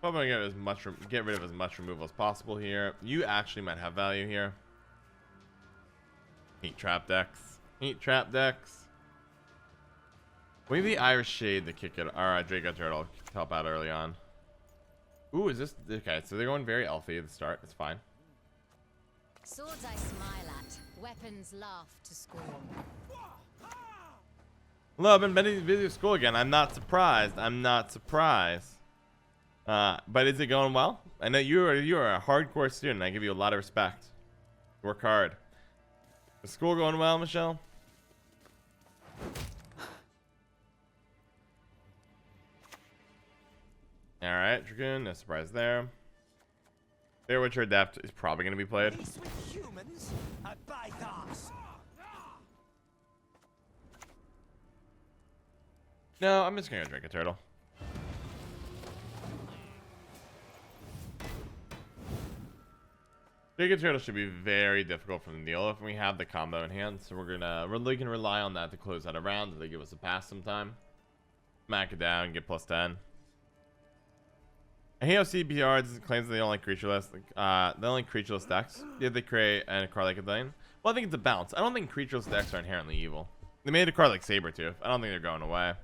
Probably get rid of as much removal as possible here. You actually might have value here. Heat trap decks. Heat trap decks. Maybe the Irish Shade to kick it. Alright, Dracoturtle to help out early on. Ooh, is this okay? So they're going very elfy at the start. It's fine. Swords I smile at, weapons laugh to scorn. Hello, I've been busy with school again. I'm not surprised. I'm not surprised. But is it going well? I know you are a hardcore student. I give you a lot of respect. Work hard. Is school going well, Michelle? Alright, Dragoon, no surprise there. Fair Witcher Adept is probably going to be played. No, I'm just going to go Dracoturtle. Dracoturtle should be very difficult for them to deal with when we have the combo in hand, so we can rely on that to close out a round if they give us a pass sometime. Smack it down, get plus 10. I hate how CPR claims they don't like creatureless. They don't like creatureless decks. Did they create a card like a thing? Well, I think it's a bounce. I don't think creatureless decks are inherently evil. They made a card like Sabertooth. I don't think they're going away.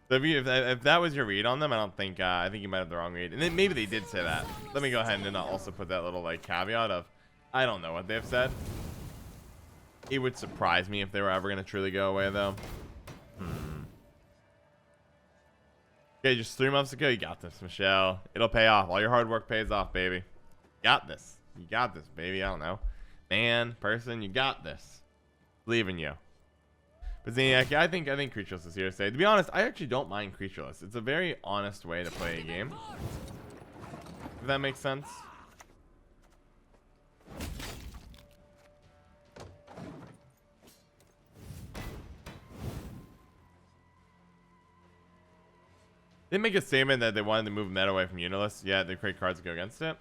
So if that was your read on them, I think you might have the wrong read. And then maybe they did say that. Let me go ahead and also put that little like caveat of, I don't know what they've said. It would surprise me if they were ever going to truly go away though. Okay, just 3 months ago, you got this, Michelle. It'll pay off. All your hard work pays off, baby. You got this. You got this, baby. I don't know. Man, person, you got this. Believe in you. But Zaniac, I think Creatureless is here to stay. To be honest, I actually don't mind Creatureless. It's a very honest way to play a game. If that makes sense. They make a statement that they wanted to move meta away from Unilist. Yeah, they create cards to go against it.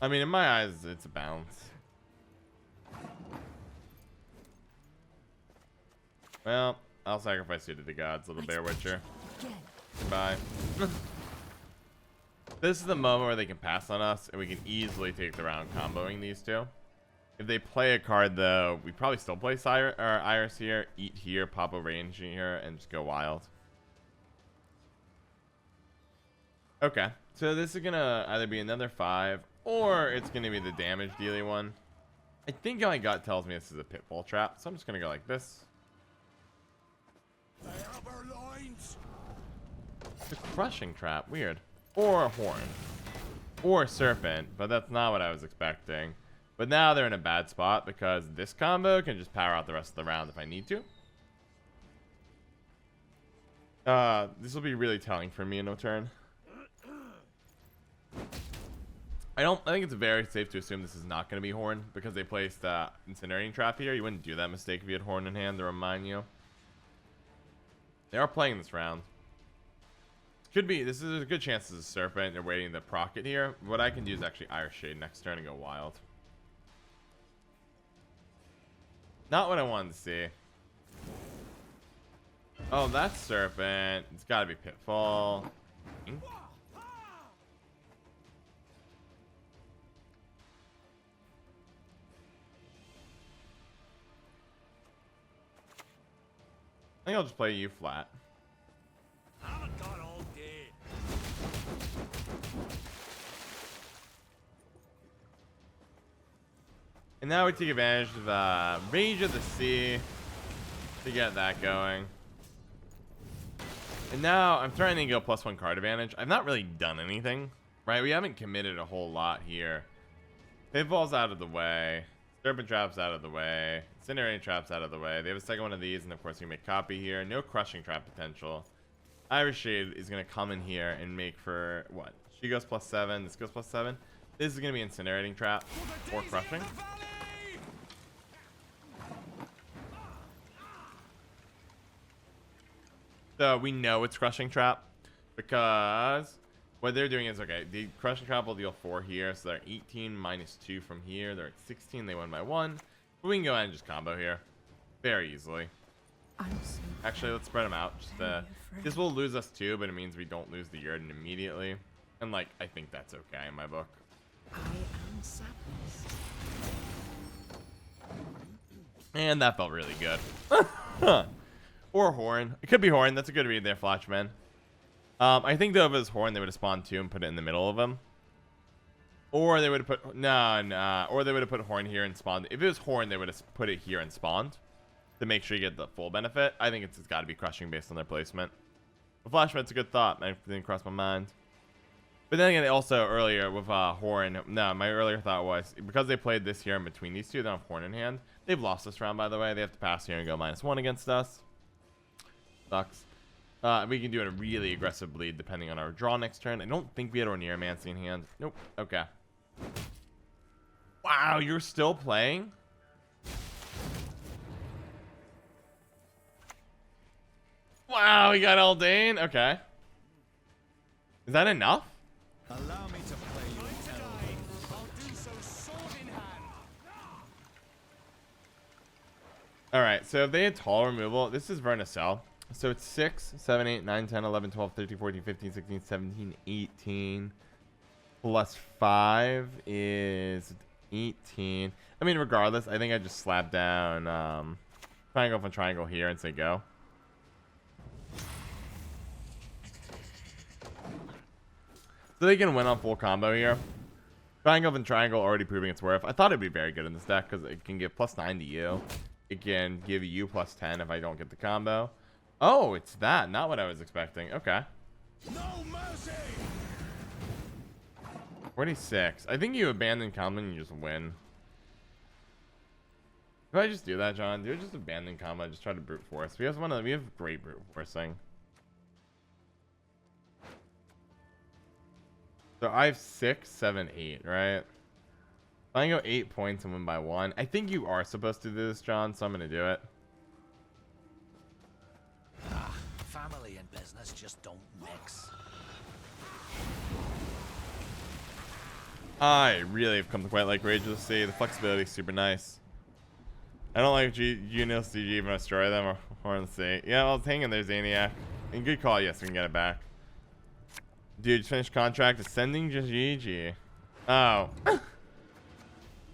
I mean, in my eyes, it's a bounce. Well, I'll sacrifice you to the gods, little bear witcher. Goodbye. This is the moment where they can pass on us, and we can easily take the round comboing these two. If they play a card, though, we probably still play Iris here, eat here, pop a range here, and just go wild. Okay, so this is gonna either be another 5, or it's gonna be the damage dealing one. I think my gut tells me this is a pitfall trap, so I'm just gonna go like this. The crushing trap, weird. Or a horn. Or a serpent, but that's not what I was expecting. But now they're in a bad spot because this combo can just power out the rest of the round if I need to. This will be really telling for me in no turn. I think it's very safe to assume this is not going to be horn because they placed incinerating trap here. You wouldn't do that mistake if you had horn in hand, to remind you. They are playing this round. Could be. This is a good chance as a serpent. They're waiting to proc it here. What I can do is actually Irish Shade next turn and go wild. Not what I wanted to see. Oh, that's serpent. It's got to be pitfall. I think I'll just play you flat. And now we take advantage of Rage of the Sea to get that going. And now I'm trying to go +1 card advantage. I've not really done anything, right? We haven't committed a whole lot here. Pitfall's out of the way. Serpent Trap's out of the way. Incinerating Trap's out of the way. They have a second one of these, and of course we make copy here. No crushing trap potential. Irish Shade is going to come in here and make for what? She goes +7. This goes +7. This is going to be Incinerating Trap or crushing. So we know it's crushing trap because what they're doing is, okay, the crushing trap will deal 4 here, so they're 18 -2 from here. They're at 16. They win by 1. But we can go ahead and just combo here. very easily. I'm so Actually, let's spread them out. very afraid. This will lose us too, but it means we don't lose the Yurden immediately. And like, I think that's okay in my book. I am sadness. And that felt really good. Or Horn. It could be Horn. That's a good read there, Flashman. I think though if it was Horn, they would have spawned 2 and put it in the middle of them. Or they would have put or they would have put Horn here and spawned. If it was Horn, they would have put it here and spawned to make sure you get the full benefit. I think it's got to be Crushing based on their placement. But Flashman's a good thought. I didn't cross my mind. But then again, also earlier with Horn, no, my earlier thought was because they played this here in between these two, they don't have Horn in hand. They've lost this round, by the way. They have to pass here and go -1 against us. Sucks. We can do a really aggressive bleed depending on our draw next turn. I don't think we had Orneromancy in hand. Nope. Okay. Wow, you're still playing? Wow, we got Eldane. Okay. Is that enough? Allow me to play you in I'll do so sword in hand. Alright, so if they had tall removal, this is Vernacel. So it's 6, 7, 8, 9, 10, 11, 12, 13, 14, 15, 16, 17, 18. Plus 5 is 18. I mean, regardless, I think I just slap down triangle from triangle here and say go. So they can win on full combo here. Triangle and triangle already proving its worth. I thought it'd be very good in this deck because it can give +9 to you. It can give you +10 if I don't get the combo. Oh, it's that. Not what I was expecting. Okay. No mercy. 46. I think you abandon combo and you just win. Do I just do that, John? Do I just abandon combo? Just try to brute force. We have great brute forcing. So I have 6, 7, 8, right? If I can go 8 points and win by 1. I think you are supposed to do this, John, so I'm going to do it. Family and business just don't mix. I really have come to quite like Rage of the Sea. The flexibility is super nice. I don't like Unils CG even destroy them or Horn of the Sea. Yeah, well, hang in there, Zaniac. And good call, yes, we can get it back. Dude, just finished contract. Ascending just GG. Oh.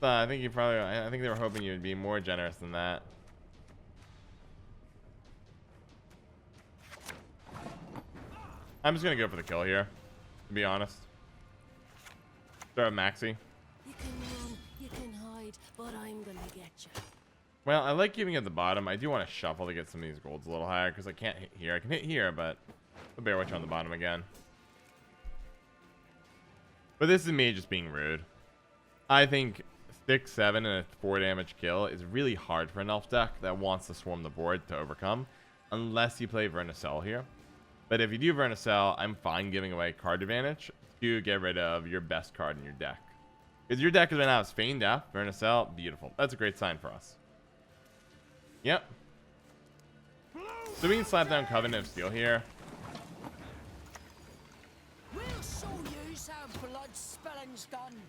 I think I think they were hoping you'd be more generous than that. I'm just gonna go for the kill here, to be honest. Start with Maxi. You can run, you can hide, but I'm gonna get you. Well, I like keeping it at the bottom. I do want to shuffle to get some of these golds a little higher because I can't hit here. I can hit here, but the Bear Witch on the bottom again. But this is me just being rude. I think 6, 7, and a 4 damage kill is really hard for an elf deck that wants to swarm the board to overcome, unless you play Vernacel here. But if you do Vernacel, I'm fine giving away card advantage to get rid of your best card in your deck. Because your deck is right now is Feign Death, Vernacel, beautiful. That's a great sign for us. Yep. So we can slap down Covenant of Steel here. We'll show you how blood spilling's done.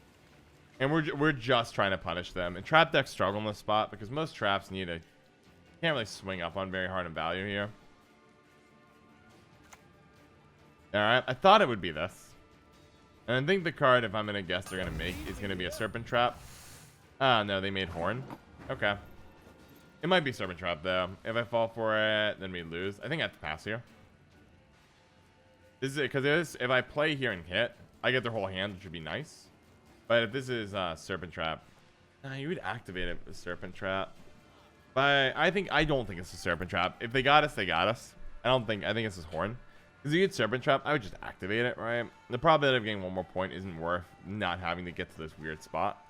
And we're just trying to punish them. And trap decks struggle in this spot because most traps need a can't really swing up on very hard in value here. Alright, I thought it would be this. And I think the card, if I'm gonna guess they're gonna make, is gonna be a Serpent Trap. Ah, no, they made Horn. Okay. It might be Serpent Trap though. If I fall for it, then we lose. I think I have to pass here. This is it, because if I play here and hit, I get their whole hand, which would be nice. But if this is Serpent Trap, you would activate it with Serpent Trap. But I don't think it's a Serpent Trap. If they got us, they got us. I think this is Horn. Because if you get Serpent Trap, I would just activate it, right? The probability of getting 1 more point isn't worth not having to get to this weird spot.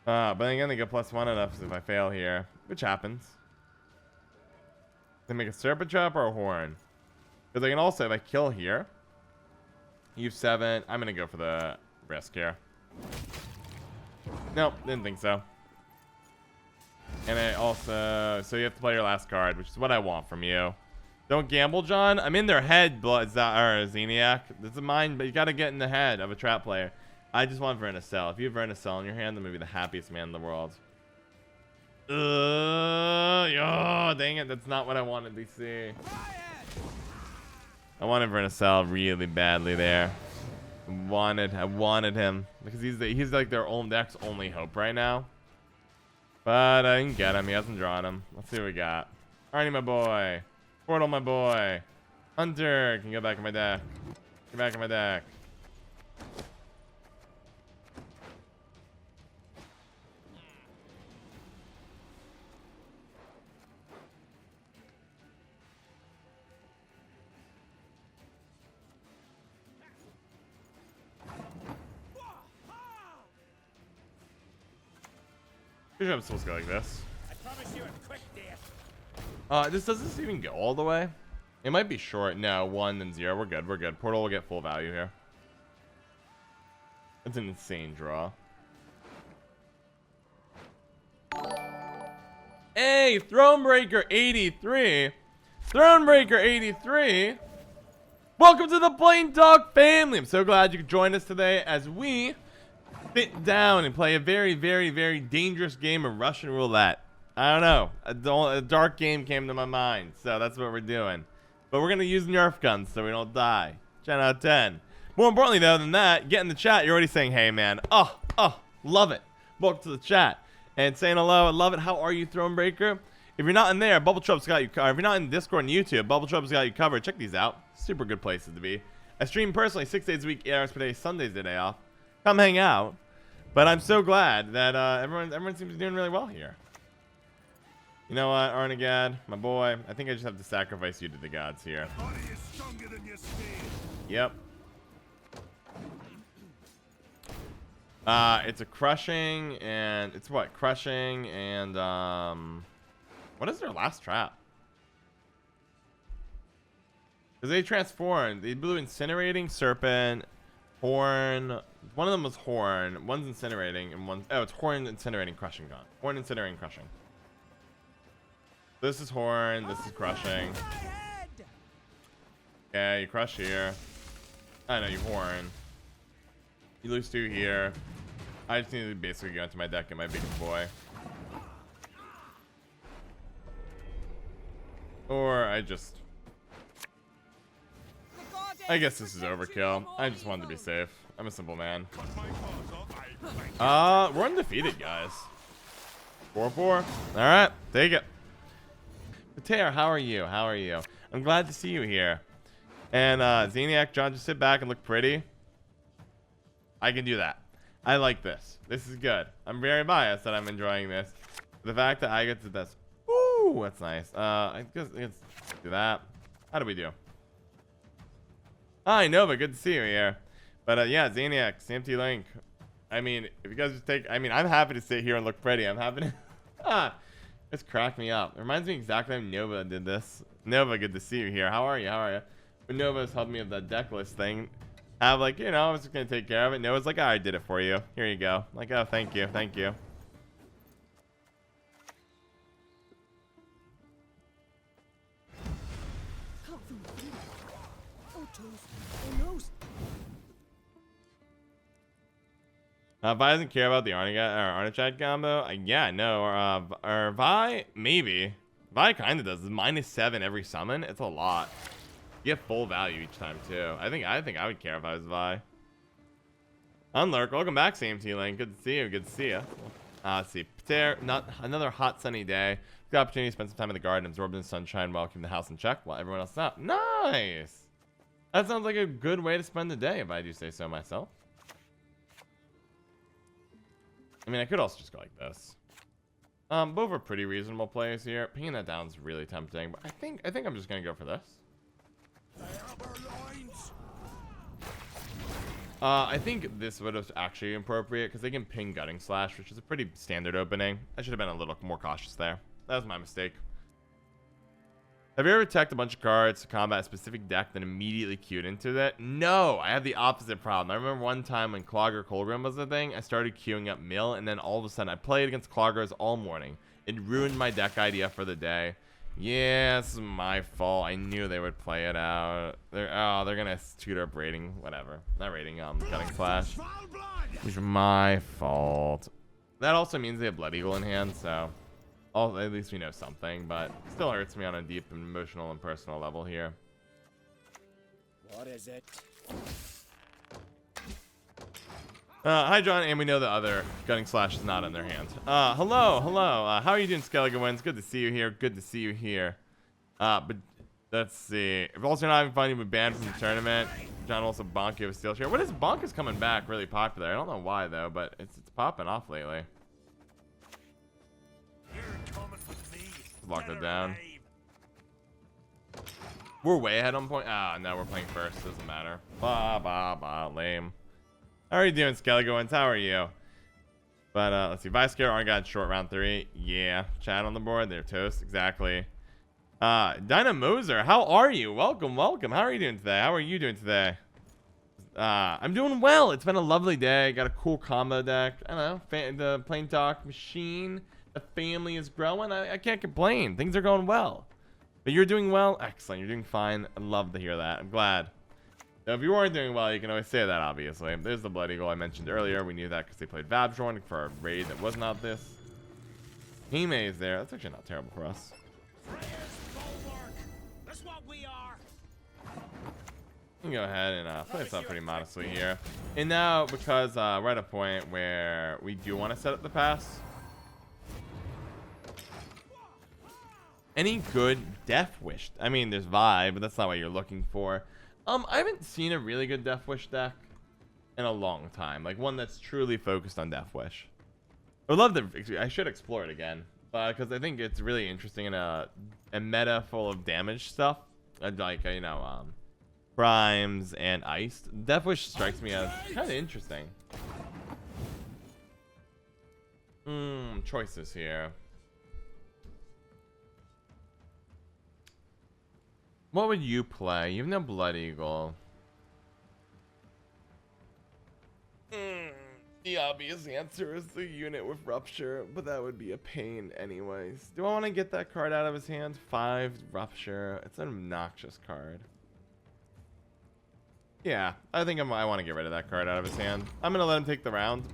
But again, they get +1 enough if I fail here, which happens. They make a Serpent Trap or a Horn. Because I can also, if I kill here, you have 7. I'm going to go for the risk here. Nope, didn't think so. And I also, so you have to play your last card, which is what I want from you. Don't gamble, John. I'm in their head, Xeniac. This is mine, but you got to get in the head of a trap player. I just want Vernacel. If you have Vernacel in your hand, I'm going to be the happiest man in the world. Oh, dang it. That's not what I wanted to see. I wanted Vern to sell really badly there. I wanted him because he's like their own deck's only hope right now. But I didn't get him. He hasn't drawn him. Let's see what we got. Arnie, my boy. Portal, my boy. Hunter can go back in my deck. Get back in my deck. Pretty sure I'm supposed to go like this. I promise you a quick death. This doesn't even go all the way. It might be short. No, 1 and 0. We're good. We're good. Portal will get full value here. That's an insane draw. Hey, Thronebreaker 83. Thronebreaker 83. Welcome to the Plain Talk family. I'm so glad you could join us today as we sit down and play a very, very, very dangerous game of Russian roulette. I don't know. A dark game came to my mind, so that's what we're doing. But we're going to use Nerf guns so we don't die. 10 out of 10. More importantly, though, than that, get in the chat. You're already saying, hey, man. Oh, love it. Welcome to the chat. And saying hello. I love it. How are you, Thronebreaker? If you're not in there, Bubble Troup's got you covered. If you're not in Discord and YouTube, Bubble Troup's got you covered. Check these out. Super good places to be. I stream personally 6 days a week, 8 hours per day, Sundays the day off. Come hang out. But I'm so glad that everyone seems to be doing really well here. You know what, Arnaghad, my boy, I think I just have to sacrifice you to the gods here. Body is stronger than your speed. Yep. It's a crushing, and it's what? Crushing, and, what is their last trap? Because they transformed. They blew Incinerating, Serpent, Horn. One of them was Horn. One's Incinerating, and one's... Oh, it's Horn, Incinerating, Crushing gone. Horn, Incinerating, Crushing. This is Horn. This is Crushing. Yeah, you crush here. I know, you Horn. You lose 2 here. I just need to basically go into my deck and my big boy. Or I just... I guess this is overkill. I just wanted to be safe. I'm a simple man. We're undefeated, guys. 4-4. Alright, take it. Pater, how are you? How are you? I'm glad to see you here. And Zaniac, John, just sit back and look pretty. I can do that. I like this. This is good. I'm very biased that I'm enjoying this. The fact that I get to this. Ooh, that's nice. I guess let's do that. How do we do? Hi, Nova. Good to see you here. But yeah, Zaniac, CMT Link. I mean, if you guys just take... I mean, I'm happy to sit here and look pretty. I'm happy to... It's cracked me up. It reminds me exactly how Nova did this. Nova, good to see you here. How are you? How are you? When Nova's helped me with that deck list thing. Have like, you know, I was just going to take care of it. Nova's like, oh, I did it for you. Here you go. Like, oh, thank you. Thank you. Vi doesn't care about the Arnaghad combo. Yeah, no. Or Vi, maybe. Vi kind of does. It's -7 every summon. It's a lot. You get full value each time too. I think I would care if I was Vi. Unlurk, welcome back, CMT Link. Good to see you. Good to see you. Let's see. Pater, not another hot sunny day. Good opportunity to spend some time in the garden, absorb in the sunshine while keeping the house in check while everyone else is out. Nice. That sounds like a good way to spend the day, if I do say so myself. I mean, I could also just go like this. Both are pretty reasonable plays here. Pinging that down is really tempting, but I think I'm just gonna go for this. I think this would have actually appropriate because they can ping Gutting Slash, which is a pretty standard opening. I should have been a little more cautious there. That was my mistake. Have you ever teched a bunch of cards to combat a specific deck then immediately queued into that? No, I have the opposite problem. I remember one time when Clogger Colgrim was the thing, I started queuing up Mill, and then all of a sudden I played against Cloggers all morning. It ruined my deck idea for the day. Yeah, it's my fault. I knew they would play it out. They're gonna tutor up rating, whatever. Not rating, Gutting Slash. It's my fault. That also means they have Blood Eagle in hand, so At least we know something, but still hurts me on a deep emotional and personal level here. What is it? Hi, John, and we know the other Gunning Slash is not in their hands. Hello. How are you doing, Skellige Wins? Good to see you here. Good to see you here. But let's see. If also not having fun, you were banned from the tournament. John also bonk you have a steel share. What is bonk is coming back really popular? I don't know why though, but it's popping off lately. Lock that down. We're way ahead on point. No, we're playing first. Doesn't matter. Lame. How are you doing, Skellige Wins? How are you? But let's see. Viscare, Arnaghad, short round 3. Yeah. Chat on the board. They're toast. Exactly. Dinah Moser, how are you? Welcome. How are you doing today? How are you doing today? I'm doing well. It's been a lovely day. Got a cool combo deck. I don't know. The Plain Talk machine. The family is growing. I can't complain. Things are going well. But you're doing well? Excellent. You're doing fine. I'd love to hear that. I'm glad. Now, if you weren't doing well, you can always say that, obviously. There's the Blood Eagle I mentioned earlier. We knew that because they played Vabjorn for a raid that was not this. Hime is there. That's actually not terrible for us. That's what we are. We can go ahead and play this up pretty modestly here. And now, because we're at a point where we do want to set up the pass. Any good Death Wish? I mean, there's Vibe, but that's not what you're looking for. I haven't seen a really good Death Wish deck in a long time. Like one that's truly focused on Death Wish. I would love to. I should explore it again, because I think it's really interesting in a meta full of damage stuff, like Primes and Eist. Death Wish strikes me as kind of interesting. Choices here. What would you play? You have no Blood Eagle. The obvious answer is the unit with Rupture, but that would be a pain anyways. Do I want to get that card out of his hand? 5 Rupture. It's an obnoxious card. Yeah, I think I want to get rid of that card out of his hand. I'm going to let him take the round.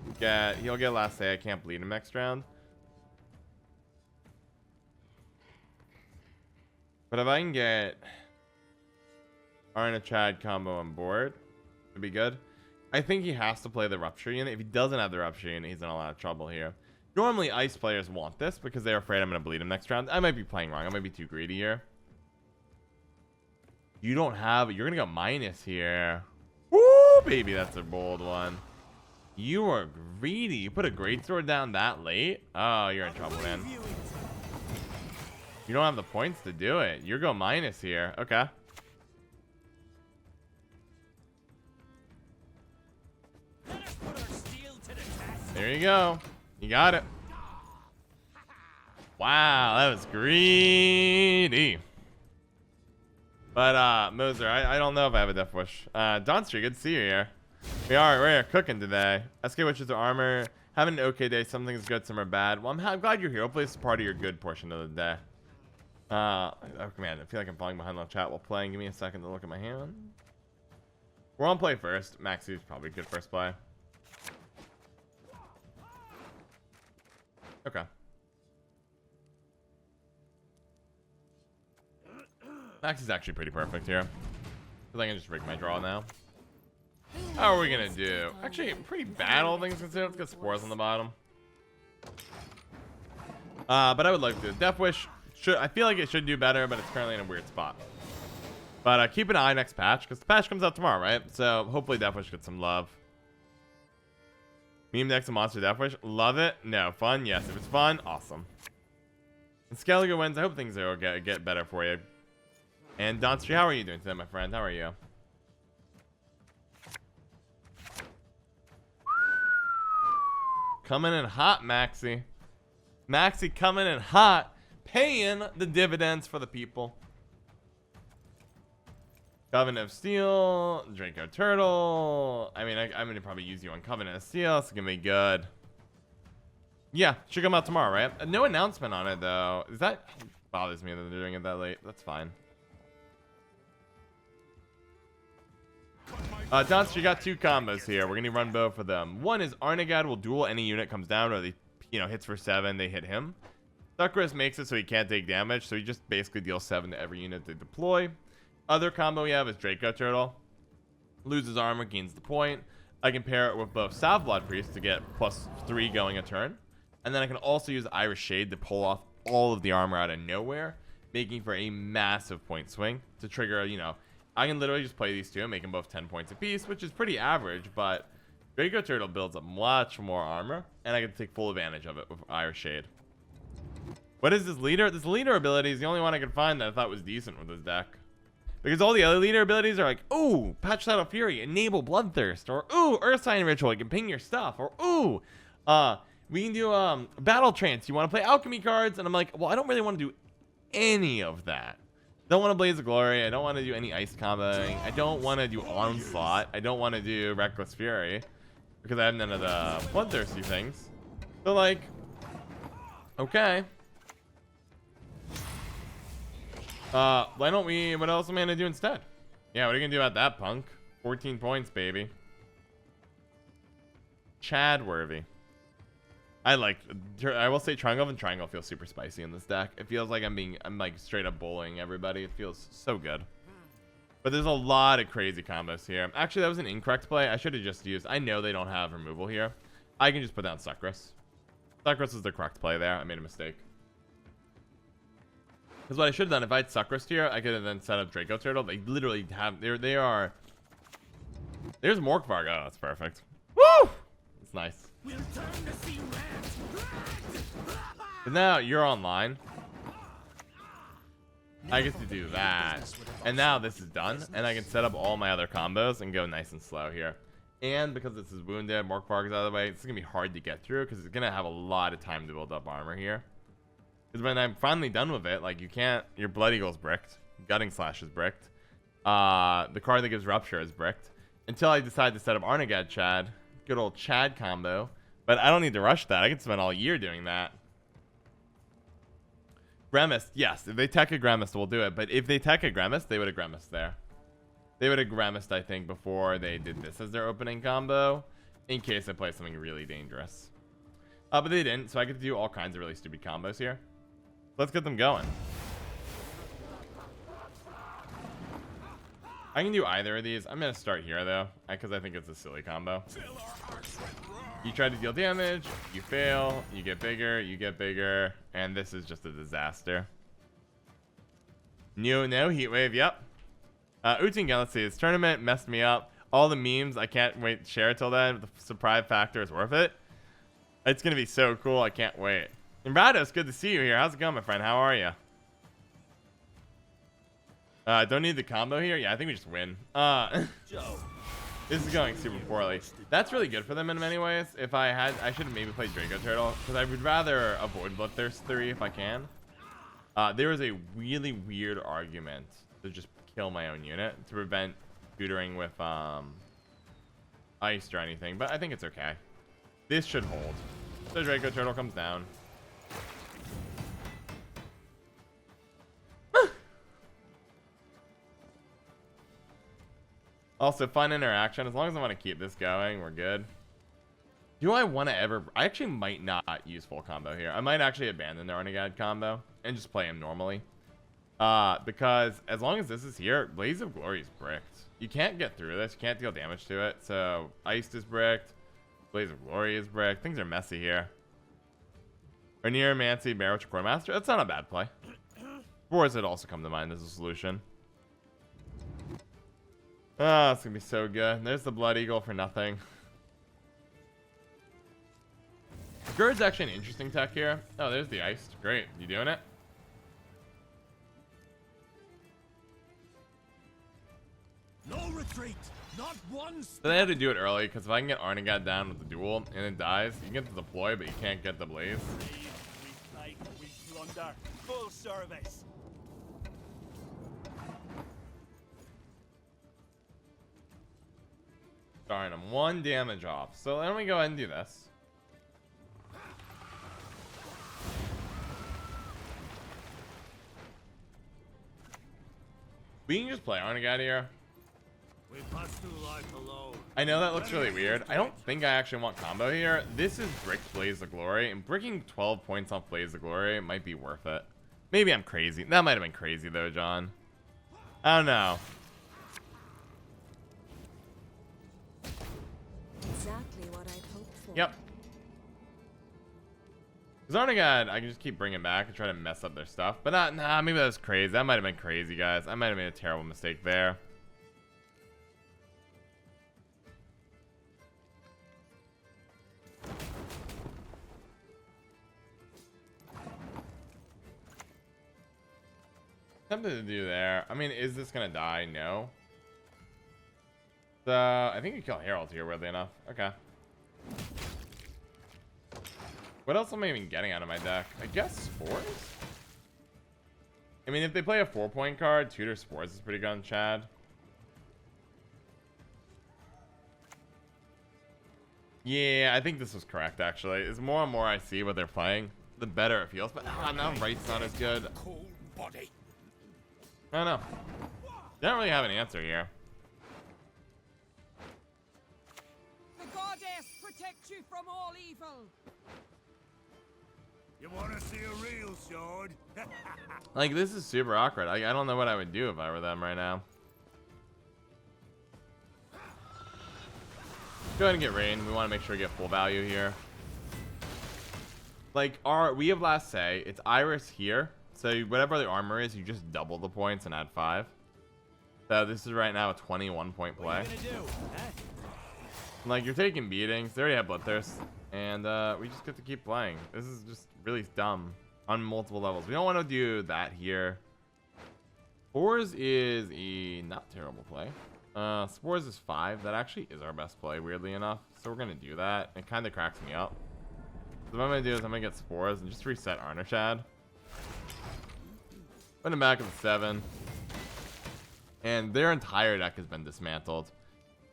He'll get last say. I can't bleed him next round. But if I can get Arnaghad combo on board, it'd be good. I think he has to play the Rupture unit. If he doesn't have the Rupture unit, he's in a lot of trouble here. Normally, Ice players want this because they're afraid I'm going to bleed him next round. I might be playing wrong. I might be too greedy here. You don't have it. You're going to go minus here. Woo, baby. That's a bold one. You are greedy. You put a Greatsword down that late? Oh, you're in trouble, man. You don't have the points to do it. You're going minus here. Okay. There you go. You got it. Wow, that was greedy. But Moser, I don't know if I have a Death Wish. Donstry, good to see you here. We're cooking today. SK Witches are armor. Having an okay day. Some things good, some are bad. Well, I'm glad you're here. Hopefully it's part of your good portion of the day. Oh man, I feel like I'm falling behind on chat while playing. Give me a second to look at my hand. We're on play first. Maxi's probably good first play. Okay. Max is actually pretty perfect here. I think I can just rig my draw now. How are we gonna do? Actually, pretty bad, all things considered. Let's get Spores on the bottom. But I would like to. Death Wish I feel like it should do better, but it's currently in a weird spot. But keep an eye next patch, because the patch comes out tomorrow, right? So hopefully Death Wish gets some love. Meme decks and monster Death Wish. Love it. No. Fun? Yes. If it's fun, awesome. And Skellige Wins. I hope things will get better for you. And Donstry, how are you doing today, my friend? How are you? Coming in hot, Maxi. Maxi coming in hot. Paying the dividends for the people. Covenant of Steel, Dracoturtle. I mean, I'm going to probably use you on Covenant of Steel. It's going to be good. Yeah, should come out tomorrow, right? No announcement on it, though. That bothers me that they're doing it that late. That's fine. Donster, you got 2 combos here. We're going to run both of them. One is Arnaghad will duel any unit comes down, or they, hits for 7. They hit him. Sukrus makes it so he can't take damage, so he just basically deals 7 to every unit they deploy. Other combo we have is Dracoturtle. Loses armor, gains the point. I can pair it with both Salve Blood Priest to get +3 going a turn. And then I can also use Iris Shade to pull off all of the armor out of nowhere, making for a massive point swing to trigger, you know, I can literally just play these two and make them both 10 points apiece, which is pretty average, but Dracoturtle builds up much more armor, and I can take full advantage of it with Iris Shade. What is this leader? This leader ability is the only one I could find that I thought was decent with this deck. Because all the other leader abilities are like, ooh, Patch Shadow Fury, enable Bloodthirst, or ooh, Earth Sign Ritual, you can ping your stuff, or ooh, we can do Battle Trance, you want to play Alchemy cards? And I'm like, well, I don't really want to do any of that. Don't want to Blaze of Glory, I don't want to do any Eist comboing, I don't want to do Onslaught, I don't want to do Reckless Fury, because I have none of the Bloodthirsty things. So like, okay. Why don't we, what else am I gonna do instead? Yeah, what are you gonna do about that, punk? 14 points, baby. Chad Worthy. I will say Triangle feels super spicy in this deck. It feels like I'm like straight up bullying everybody. It feels so good. But there's a lot of crazy combos here. Actually, that was an incorrect play. I should have just used, I know they don't have removal here. I can just put down Sukrus. Sukrus is the correct play there. I made a mistake. Because what I should have done, if I had Sukrus here, I could have then set up Dracoturtle. They literally have, they are. There's Morkvarg. Oh, that's perfect. Woo! That's nice. We'll turn to see red. But now you're online. I get to do that. And now this is done. And I can set up all my other combos and go nice and slow here. And because this is wounded, Morkvarg is out of the way, it's going to be hard to get through because it's going to have a lot of time to build up armor here. Because when I'm finally done with it, like, you can't, your Blood Eagle's bricked, Gutting Slash is bricked, the card that gives Rupture is bricked, until I decide to set up Arnaghad Chad, good old Chad combo, but I don't need to rush that, I can spend all year doing that. Gremist, yes, if they tech a Gremist, we'll do it, but if they tech a Gremist, they would have Gremist there. They would have Gremist, I think, before they did this as their opening combo, in case I play something really dangerous. But they didn't, so I get to do all kinds of really stupid combos here. Let's get them going. I can do either of these. I'm going to start here, though, because I think it's a silly combo. You try to deal damage, you fail, you get bigger, and this is just a disaster. No heat wave, yep. Utingen, let's see, this tournament messed me up. All the memes, I can't wait to share it till then. The surprise factor is worth it. It's going to be so cool, I can't wait. And Rados, good to see you here. How's it going, my friend? How are you? Don't need the combo here? Yeah, I think we just win. This is going super poorly. That's really good for them in many ways. If I had, I should have maybe played Dracoturtle, because I would rather avoid Bloodthirst 3 if I can. There is a really weird argument to just kill my own unit to prevent tutoring with Eist or anything, but I think it's okay. This should hold. So Dracoturtle comes down. Also, fun interaction. As long as I want to keep this going, we're good. Do I want to ever... I actually might not use full combo here. I might actually abandon the Arnaghad combo and just play him normally. Because as long as this is here, Blaze of Glory is bricked. You can't get through this. You can't deal damage to it. So, Eist is bricked. Blaze of Glory is bricked. Things are messy here. Rainier, Mancy, Barrowitch, Core Master. That's not a bad play. Wars had also come to mind as a solution. Oh, it's going to be so good. There's the Blood Eagle for nothing. Gird's actually an interesting tech here. Oh, there's the Eist. Great. You doing it? No retreat. Not one. So they had to do it early, because if I can get Arnaghad down with the duel and it dies, you can get the deploy, but you can't get the Blaze. We fight, we plunder. Full service. Darn, I'm 1 damage off. So let me go ahead and do this. We can just play Arnaghad here. We pass through life alone. I know that looks really weird. I don't think I actually want combo here. This is Brick Blaze of Glory, and bricking 12 points off Blaze of Glory might be worth it. Maybe I'm crazy. That might have been crazy though, John. I don't know. Exactly what I'd hoped for. Yep. Because Arnaghad, I can just keep bringing back and try to mess up their stuff. But nah, maybe that was crazy. That might have been crazy, guys. I might have made a terrible mistake there. Something to do there. I mean, is this gonna die? No. I think you kill Herald here, weirdly enough. Okay. What else am I even getting out of my deck? I guess Spores? I mean, if they play a 4-point card, Tutor Spores is pretty good on Chad. Yeah, I think this was correct, actually. As more and more I see what they're playing, the better it feels. But now Right's not as good. Cold body. I don't know. They don't really have an answer here. The goddess protect you from all evil. You want to see a real sword? Like, this is super awkward. I don't know what I would do if I were them right now. Go ahead and get Rain. We want to make sure we get full value here. Like, we have last say. It's Iris here. So whatever the armor is, you just double the points and add 5. So this is right now a 21-point play. What are you gonna do? Huh? Like, you're taking beatings. They already have Bloodthirst. And we just get to keep playing. This is just really dumb on multiple levels. We don't want to do that here. Spores is a not terrible play. Spores is 5. That actually is our best play, weirdly enough. So we're going to do that. It kind of cracks me up. So what I'm going to do is I'm going to get Spores and just reset Arnaghad. Put him back at the 7. And their entire deck has been dismantled.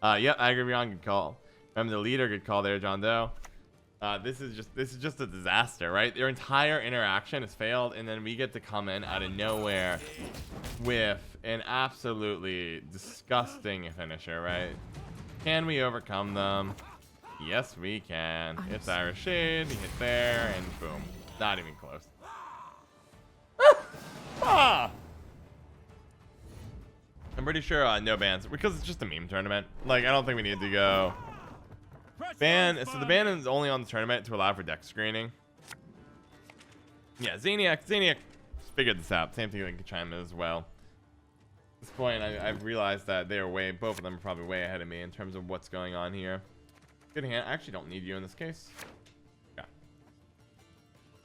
Yep, Agrivion, good call. Remember the leader, good call there, John Doe. This is just a disaster, right? Their entire interaction has failed, and then we get to come in out of nowhere with an absolutely disgusting finisher, right? Can we overcome them? Yes, we can. It's Irish Shade, we hit there, and boom. Not even close. I'm pretty sure no bans, because it's just a meme tournament. Like, I don't think we need to go ban. So the ban is only on the tournament to allow for deck screening. Yeah, Zaniac figured this out. Same thing with Chime as well. At this point, I've realized that they're both of them are probably way ahead of me in terms of what's going on here. Good hand. I actually don't need you in this case. Yeah.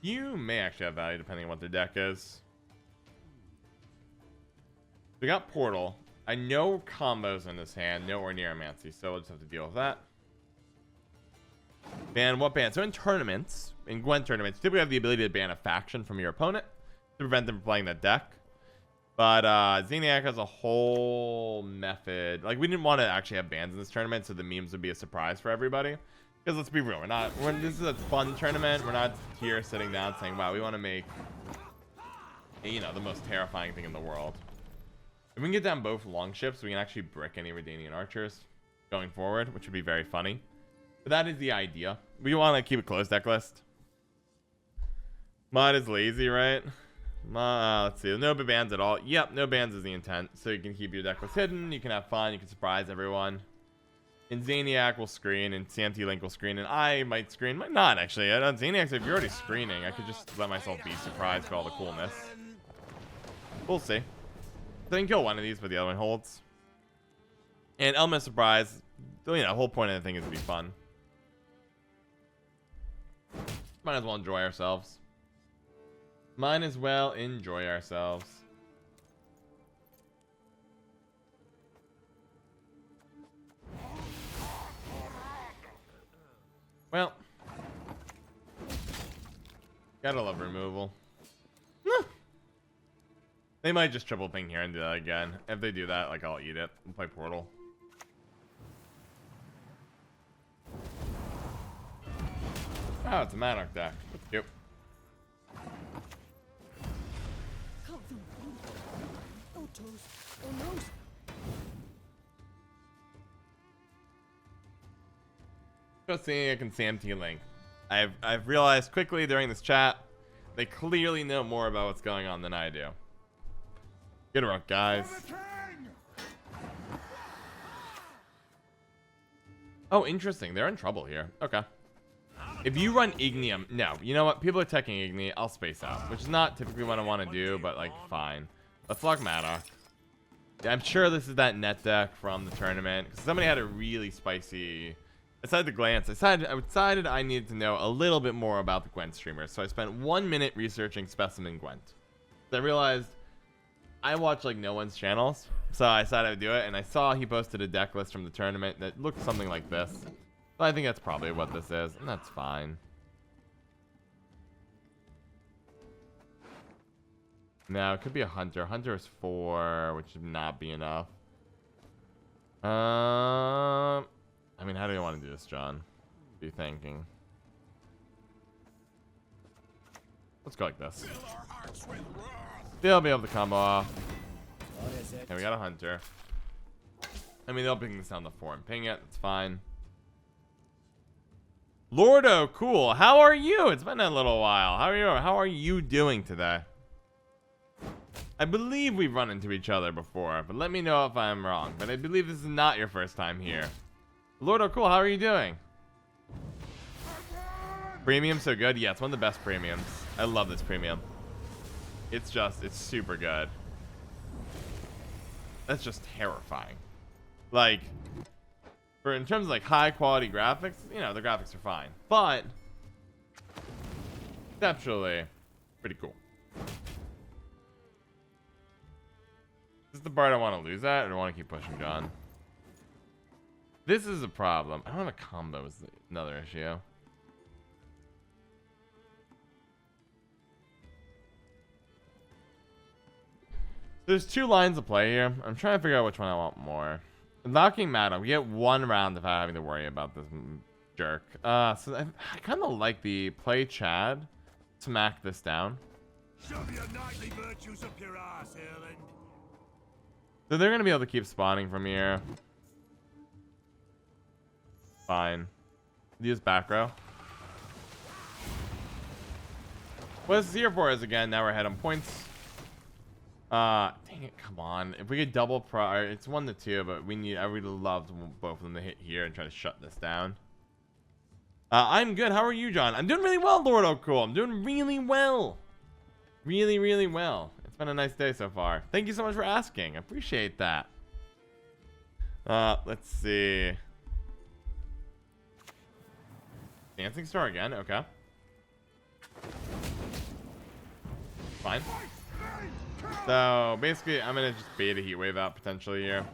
You may actually have value depending on what their deck is. We got Portal. I know combos in this hand, nowhere near Amancy, so we'll just have to deal with that. Ban what ban? So in tournaments, in Gwent tournaments, typically have the ability to ban a faction from your opponent to prevent them from playing that deck. But Zaniac has a whole method. Like, we didn't want to actually have bans in this tournament, so the memes would be a surprise for everybody. Because let's be real, this is a fun tournament. We're not here sitting down saying, wow, we want to make, you know, the most terrifying thing in the world. If we can get down both long ships, we can actually brick any Redanian archers going forward, which would be very funny. But that is the idea. We want to keep a closed deck list. Mod is lazy, right? Let's see. No bans at all. Yep, no bans is the intent. So you can keep your deck list hidden. You can have fun. You can surprise everyone. And Zaniac will screen, and CMT Link will screen, and I might screen. Might not, actually. Zaniac, if you're already screening, I could just let myself be surprised by all the coolness. We'll see. So I can kill one of these, but the other one holds. And Element Surprise, you know, the whole point of the thing is to be fun. Might as well enjoy ourselves. Might as well enjoy ourselves. Well, gotta love removal. They might just triple ping here and do that again. If they do that, like, I'll eat it. We'll play Portal. Oh, it's a Madoc deck. Yep. Just seeing I can Sam T Link. I've realized quickly during this chat, they clearly know more about what's going on than I do. Get around, guys. Oh, interesting. They're in trouble here. Okay. If you run Ignium, no. You know what? People are teching Igni. I'll space out, which is not typically what I want to do, but like, fine. Let's lock Madoc. Yeah, I'm sure this is that net deck from the tournament. Because somebody had a really spicy... I decided to glance. I decided I needed to know a little bit more about the Gwent streamers. So I spent 1 minute researching Specimen Gwent. I realized I watch like no one's channels. So I decided I would do it. And I saw he posted a deck list from the tournament that looked something like this. So I think that's probably what this is. And that's fine. Now, it could be a Hunter. Hunter is 4, which should not be enough. I mean, how do you want to do this, John? What are you thinking? Let's go like this. They'll be able to combo off. And we got a Hunter. I mean, they'll ping this down the 4 and ping it. It's fine. Lordo, cool. How are you? It's been a little while. How are you doing today? I believe we've run into each other before, but let me know if I'm wrong. But I believe this is not your first time here. Lordo, cool. How are you doing? Premium so good? Yeah, it's one of the best premiums. I love this premium. It's super good. That's just terrifying. Like, in terms of like high quality graphics, you know, the graphics are fine, but conceptually, pretty cool. Is this the part I want to lose at, or do I want to keep pushing, John? This is a problem. I don't have a combo is another issue. There's 2 lines of play here. I'm trying to figure out which one I want more. Knocking Madoc, we get 1 round without having to worry about this jerk. So I kind of like the play Chad, smack this down. Shove your knightly virtues up your ass, Erland. So they're gonna be able to keep spawning from here. Fine. Use back row. What this is here for is, again, now we're ahead on points. Dang it, come on. If we could double pro, it's 1 to 2, but I would love both of them to hit here and try to shut this down. I'm good. How are you, John? I'm doing really well, Lord O'Cool. I'm doing really well. Really, really well. It's been a nice day so far. Thank you so much for asking. I appreciate that. Let's see. Dancing Star again? Okay. Fine. So, basically, I'm going to just bait a Heat Wave out potentially here.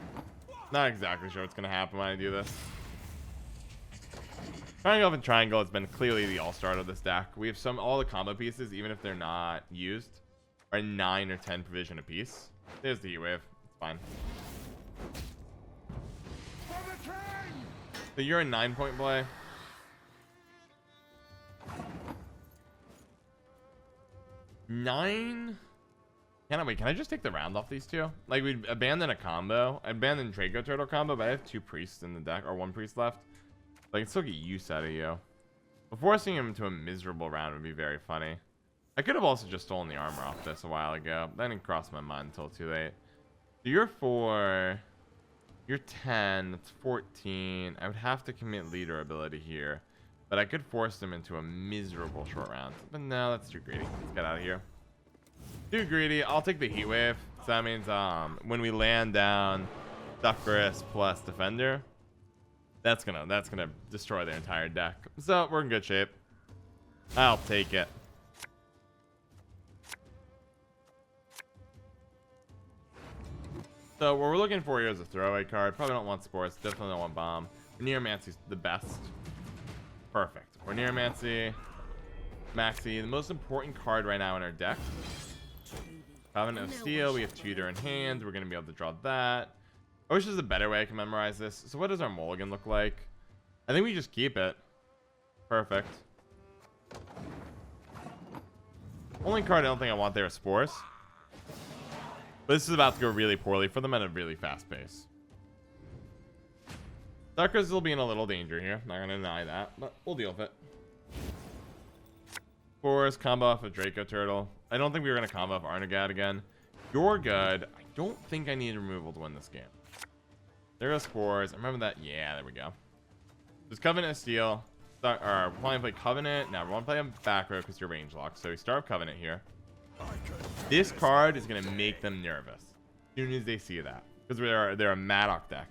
Not exactly sure what's going to happen when I do this. Triangle and Triangle has been clearly the all-star of this deck. We have all the combo pieces, even if they're not used, are 9 or 10 provision apiece. There's the Heat Wave. It's fine. So you're a 9-point play. Nine? Can I just take the round off these 2? Like, we'd abandon a combo. I abandoned Dracoturtle combo, but I have 2 priests in the deck, or 1 priest left. So I can still get use out of you. But forcing him into a miserable round would be very funny. I could have also just stolen the armor off this a while ago. That didn't cross my mind until too late. So you're 4. You're 10. That's 14. I would have to commit leader ability here. But I could force them into a miserable short round. But no, that's too greedy. Let's get out of here. Too greedy. I'll take the Heat Wave. So that means when we land down Sukrus plus Defender, that's gonna destroy their entire deck. So we're in good shape. I'll take it. So what we're looking for here is a throwaway card. Probably don't want Sports. Definitely don't want Bomb. Neomancy's the best. Perfect. We're Neomancy. Maxi, the most important card right now in our deck. Covenant of Steel. We have Tutor in hand. We're going to be able to draw that. I wish there's a better way I can memorize this. So what does our mulligan look like? I think we just keep it. Perfect. Only card I don't think I want there is Spores. But this is about to go really poorly for them at a really fast pace. Sukrus will be in a little danger here. Not gonna deny that, but we'll deal with it. Spores combo off of Dracoturtle. I don't think we were gonna combo off Arnaghad again. You're good. I don't think I need removal to win this game. There are spores. I remember that. Yeah, there we go. There's Covenant of Steel. We're planning to play Covenant. Now we're going to play him back row because you're range locked. So we start with Covenant here. This card is going to make them nervous as soon as they see that, because they're a Madoc deck.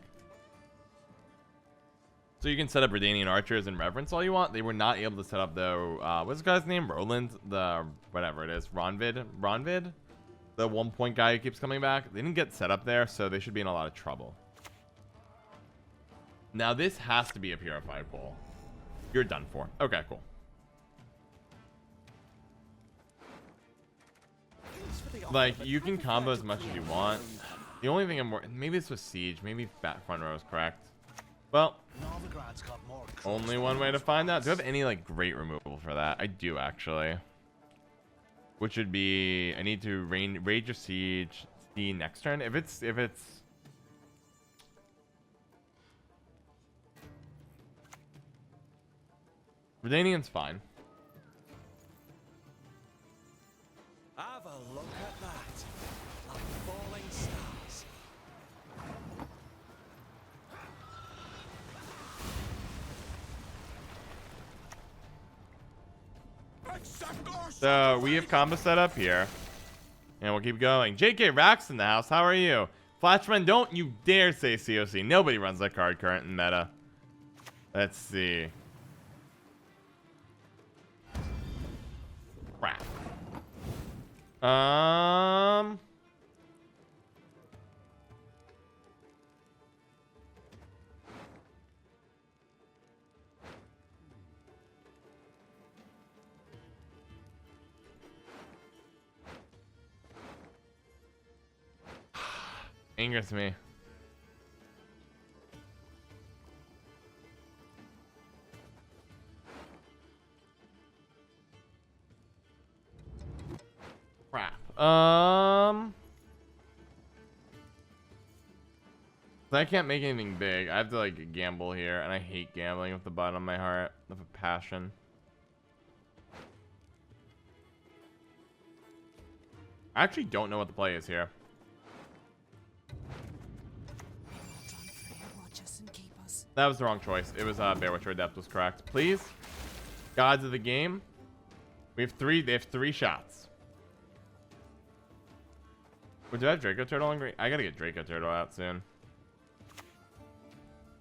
So you can set up Redanian Archers and Reverence all you want. They were not able to set up though. What's this guy's name? Roland, the whatever it is, Ronvid, the 1 point guy who keeps coming back. They didn't get set up there, so they should be in a lot of trouble. Now this has to be a purified pool. You're done for. Okay, cool. Like, you can combo as much as you want. The only thing maybe this was Siege. Maybe back front row is correct. Well, only one way to find out. Do I have any like great removal for that? I do actually. Which would be, I need to Rage of Siege the next turn. If it's Redanian's fine. Have a look at that. Like falling stars. So we have combo set up here, and we'll keep going. JK Rax in the house. How are you? Flashman, don't you dare say COC. Nobody runs that card current in meta. Let's see. Crap. Angers me. Crap. I can't make anything big. I have to like gamble here, and I hate gambling with the bottom of my heart, with a passion. I actually don't know what the play is here. That was the wrong choice. It was Bear Witcher Adept was correct. Please, gods of the game. We have three. They have 3 shots. Would you have Dracoturtle on green? I gotta get Dracoturtle out soon.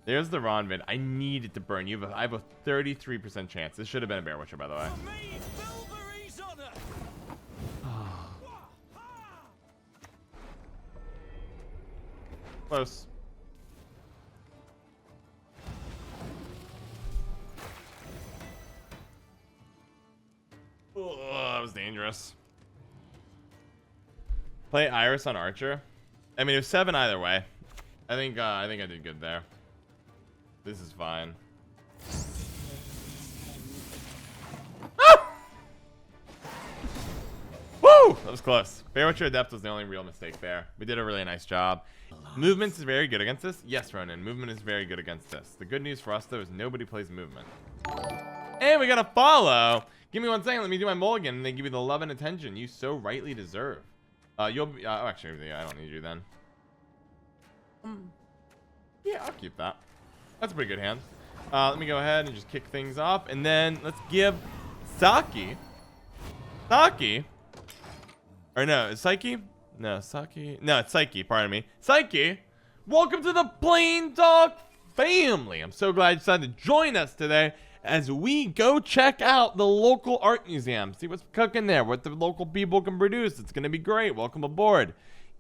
There's the Ronvid. I need it to burn. I have a 33% chance. This should have been a Bear Witcher, by the way. Close. Oh, that was dangerous. Play Iris on Archer. I mean, it was 7 either way. I think I did good there. This is fine. Ah! Woo! That was close. Bear Witcher Adept was the only real mistake there. We did a really nice job. Movement is very good against this. Yes, Ronan. Movement is very good against this. The good news for us, though, is nobody plays movement. And we got a follow. Give me 1 second. Let me do my mulligan, and they give you the love and attention you so rightly deserve. You'll be. Oh, actually, yeah, I don't need you then. Yeah, I'll keep that. That's a pretty good hand. Let me go ahead and just kick things off, and then let's give Saki. Or no, is Psyche? No, Saki. No, it's Psyche. Pardon me. Psyche, welcome to the Plain Talk family. I'm so glad you decided to join us today as we go check out the local art museum. See what's cooking there, what the local people can produce. It's going to be great. Welcome aboard.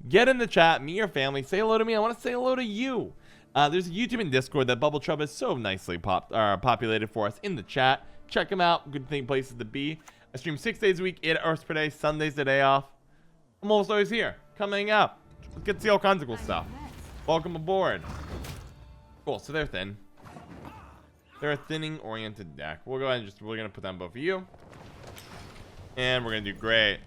Get in the chat, meet your family, say hello to me. I want to say hello to you. There's a YouTube and Discord that Bubble Chub has so nicely populated for us in the chat. Check them out. Good places to be. I stream 6 days a week, 8 hours per day. Sundays the day off. I'm almost always here. Come hang out. Let's get to see all kinds of cool stuff. Welcome aboard. Cool. So they're thin. They're a thinning oriented deck. We'll go ahead and we're going to put down both of you. And we're going to do great.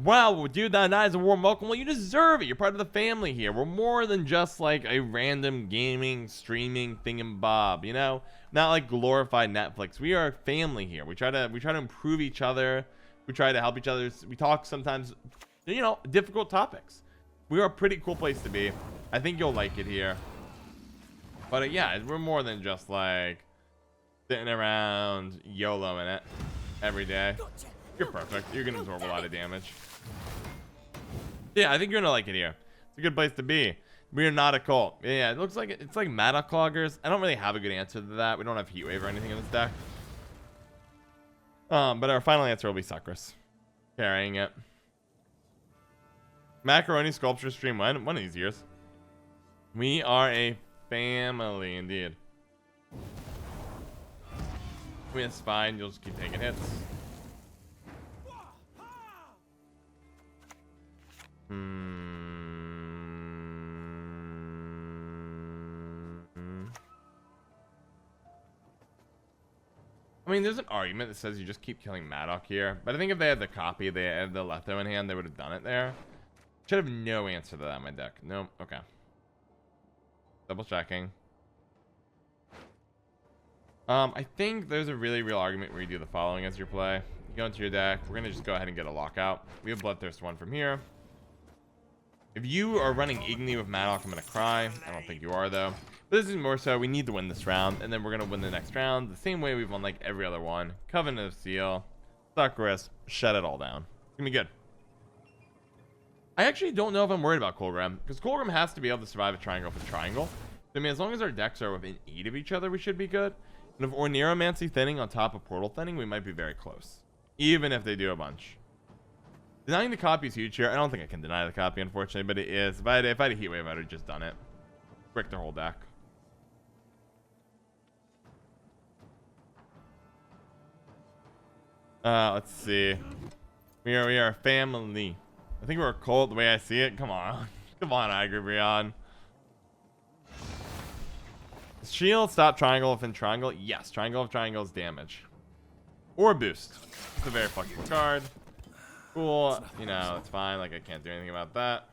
Wow, dude, that is a warm welcome. Well, you deserve it. You're part of the family here. We're more than just like a random gaming, streaming thingamabob, you know? Not like glorified Netflix. We are a family here. We try to improve each other. We try to help each other. We talk sometimes, you know, difficult topics. We are a pretty cool place to be. I think you'll like it here. But yeah, we're more than just like sitting around YOLOing it every day. You're perfect. You're gonna absorb a lot of damage. Yeah, I think you're gonna like it here. It's a good place to be. We are not a cult. Yeah, it looks like it's like Madoc Cloggers. I don't really have a good answer to that. We don't have Heatwave or anything in this deck. But our final answer will be Sukrus. Carrying it. Macaroni Sculpture stream one of these years. We are a family indeed. We have spine, you'll just keep taking hits. I mean, there's an argument that says you just keep killing Madoc here, but I think if they had the copy, they had the Letho in hand, they would have done it there. Should have no answer to that in my deck. Nope. Okay. Double checking. I think there's a really real argument where you do the following as your play. You go into your deck. We're gonna just go ahead and get a lockout. We have Bloodthirst 1 from here. If you are running Igni with Madoc, I'm gonna cry. I don't think you are though. But this is more so we need to win this round, and then we're gonna win the next round the same way we've won like every other one. Covenant of Steel, Sukrus, shut it all down. It's gonna be good. I actually don't know if I'm worried about Colgrim, because Colgrim has to be able to survive a triangle for triangle. I mean, as long as our decks are within 8 of each other, we should be good. And if Orneromancy thinning on top of Portal thinning, we might be very close, even if they do a bunch. Denying the copy is huge here. I don't think I can deny the copy, unfortunately, but it is. If I had a Heatwave, I would have just done it. Brick their whole deck. Let's see. We are a family. I think we're a cult the way I see it. Come on. Come on, Agribrion. Shield, stop triangle within triangle. Yes, triangle of triangles damage. Or boost. It's a very fucking card. Cool. You know, it's fine. Like, I can't do anything about that.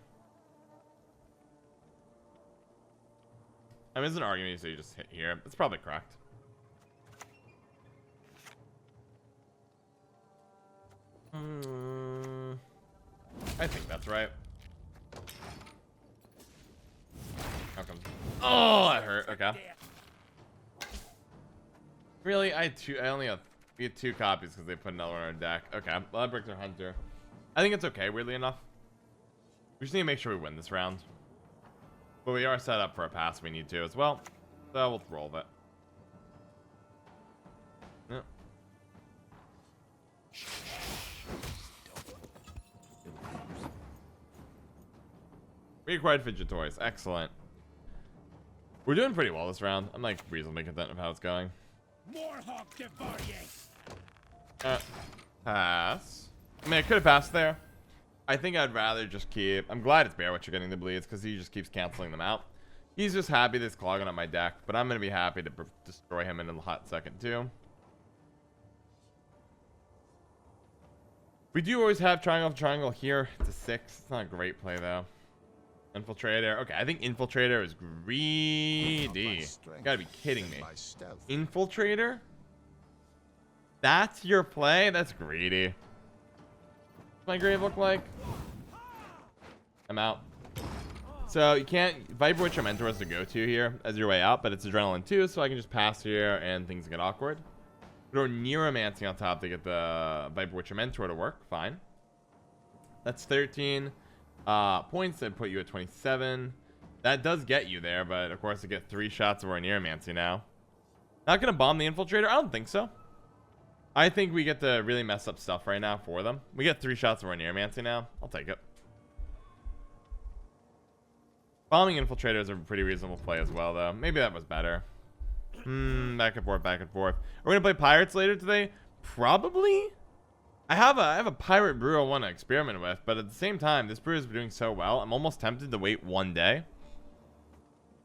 I mean, there's an argument so you just hit here. It's probably correct. I think that's right. How comes? Oh, that hurt. Okay. Really? I only have. We had 2 copies because they put another one on our deck. Okay. Blood Breaker Hunter. I think it's okay, weirdly enough. We just need to make sure we win this round. But we are set up for a pass we need to as well. So we'll roll that. Yep. We acquired Fidget Toys. Excellent. We're doing pretty well this round. I'm like reasonably content of how it's going. Pass. I mean, I could have passed there. I think I'd rather just keep. I'm glad it's Bearwitcher getting the bleeds because he just keeps canceling them out. He's just happy that's clogging up my deck, but I'm gonna be happy to destroy him in a hot second too. We do always have triangle here. It's a 6. It's not a great play though. Infiltrator. Okay, I think Infiltrator is greedy. You gotta be kidding me. Infiltrator? That's your play? That's greedy. What's my grave look like? I'm out. So you can't. Viper Witcher Mentor is the go-to here as your way out, but it's Adrenaline 2, so I can just pass here and things get awkward. Throw Neuromancy on top to get the Viper Witcher Mentor to work. Fine. That's 13 points. That put you at 27. That does get you there, but of course I get 3 shots of our Neuromancy now. Not gonna bomb the Infiltrator? I don't think so. I think we get to really mess up stuff right now for them. We get 3 shots of our Neuromancy now. I'll take it. Bombing Infiltrator is a pretty reasonable play as well, though. Maybe that was better. Back and forth, back and forth. Are we gonna play Pirates later today? Probably. I have a Pirate Brew I want to experiment with, but at the same time, this brew is doing so well. I'm almost tempted to wait 1 day.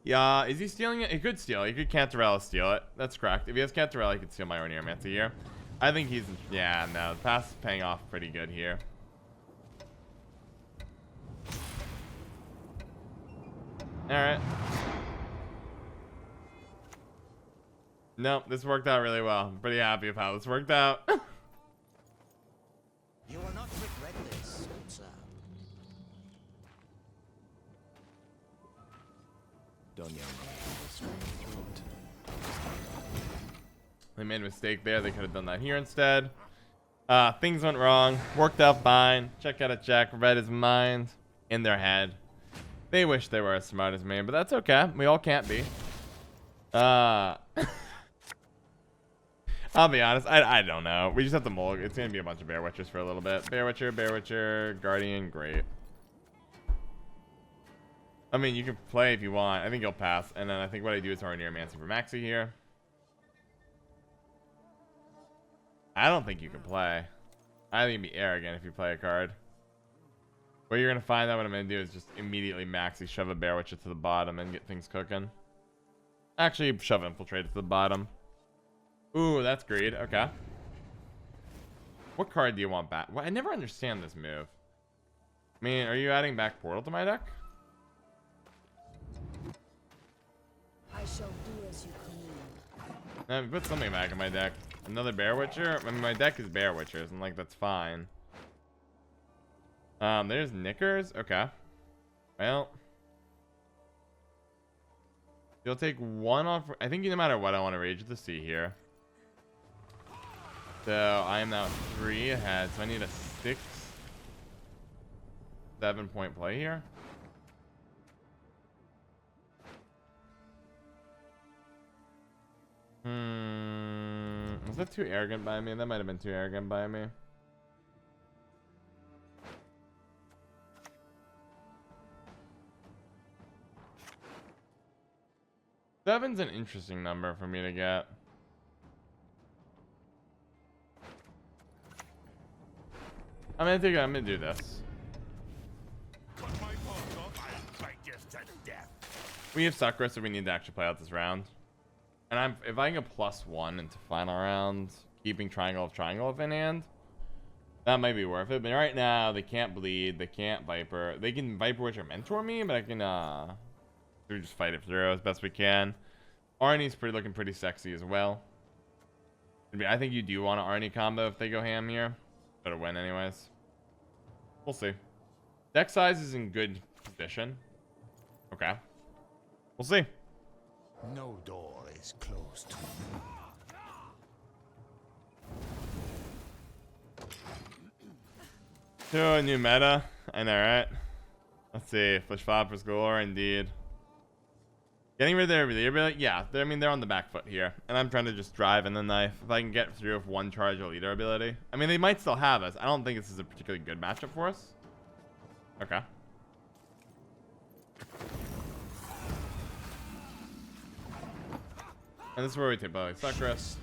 Yeah, is he stealing it? He could steal it. He could Cantarella steal it. That's correct. If he has Cantarella, he could steal my Neuromancy here. I think he's. Yeah, no, the pass is paying off pretty good here. Alright. Nope, this worked out really well. I'm pretty happy with how this worked out. You will not regret this, good sir. Done your They made a mistake there. They could have done that here instead. Things went wrong. Worked out fine. Check out a check. Read his mind in their head. They wish they were as smart as me, but that's okay. We all can't be. I'll be honest. I don't know. We just have to mold. It's going to be a bunch of Bear Witchers for a little bit. Bear Witcher, Guardian, great. I mean, you can play if you want. I think you'll pass. And then I think what I do is Neuromancy for Maxi here. I don't think you can play. I think you'd be arrogant if you play a card. What you're going to find out what I'm going to do is just immediately Maxi shove a Bear Witcher to the bottom and get things cooking. Actually, shove Infiltrator to the bottom. Ooh, that's greed. Okay. What card do you want back? Well, I never understand this move. I mean, are you adding back Portal to my deck? I shall do as you command. Put something back in my deck. Another Bear Witcher? I mean, my deck is Bear Witchers, and like, that's fine. There's Knickers? Okay. Well. You'll take one off. I think no matter what, I want to Rage of the Sea here. So, I am now 3 ahead, so I need a 6-7 point play here. Was that too arrogant by me? That might have been too arrogant by me. Seven's an interesting number for me to get. I'm gonna do this. We have Sukrus, so we need to actually play out this round. And if I can get +1 into final round, keeping Triangle of in hand, that might be worth it. But right now, they can't bleed, they can't Viper. They can Viper Witch or Mentor me, but I can we just fight it through as best we can. Arnie's looking pretty sexy as well. I think you do want an Arnie combo if they go ham here. Better win anyways. We'll see. Deck size is in good position. Okay. We'll see. No door is closed. To a new meta. I know, right? Let's see. Flish Floppers galore, indeed. Getting rid of their ability. Yeah, I mean, they're on the back foot here. And I'm trying to just drive in the knife. If I can get through with 1 charge or leader ability. I mean, they might still have us. I don't think this is a particularly good matchup for us. Okay. And this is where we take Sukrus.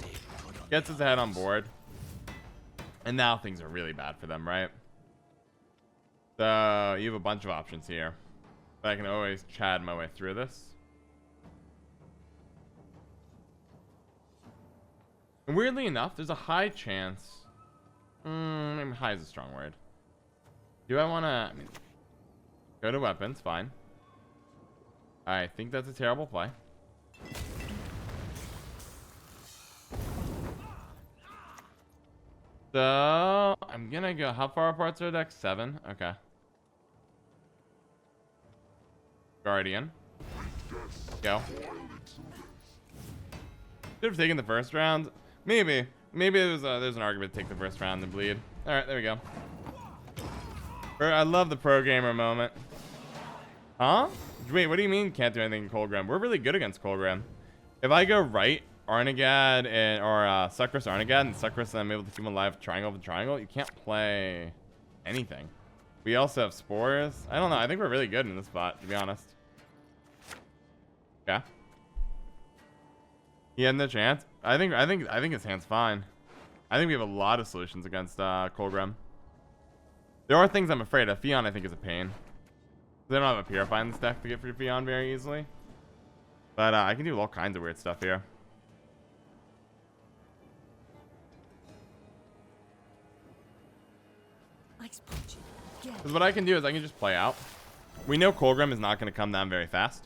Gets us ahead on board. And now things are really bad for them, right? So, you have a bunch of options here. But I can always Chad my way through this. And weirdly enough, there's a high chance. Maybe high is a strong word. Do I want to? I mean, go to weapons, fine. I think that's a terrible play. So I'm gonna go. How far apart are decks? 7. Okay. Guardian. Go. Should have taken the first round. Maybe there's an argument to take the first round and bleed. All right, there we go. I love the pro gamer moment. Huh? Wait, what do you mean can't do anything in Colgrim? We're really good against Colgrim. If I go right, Arnaghad or Sukrus Arnaghad and Sukrus, and I'm able to keep him alive triangle over triangle, you can't play anything. We also have spores. I don't know. I think we're really good in this spot, to be honest. Yeah. He had no chance. I think his hand's fine. I think we have a lot of solutions against Colgrim. There are things I'm afraid of. Fion, I think, is a pain. They don't have a Purify in this deck to get through Fion very easily. But I can do all kinds of weird stuff here. Because what I can do is I can just play out. We know Colgrim is not going to come down very fast.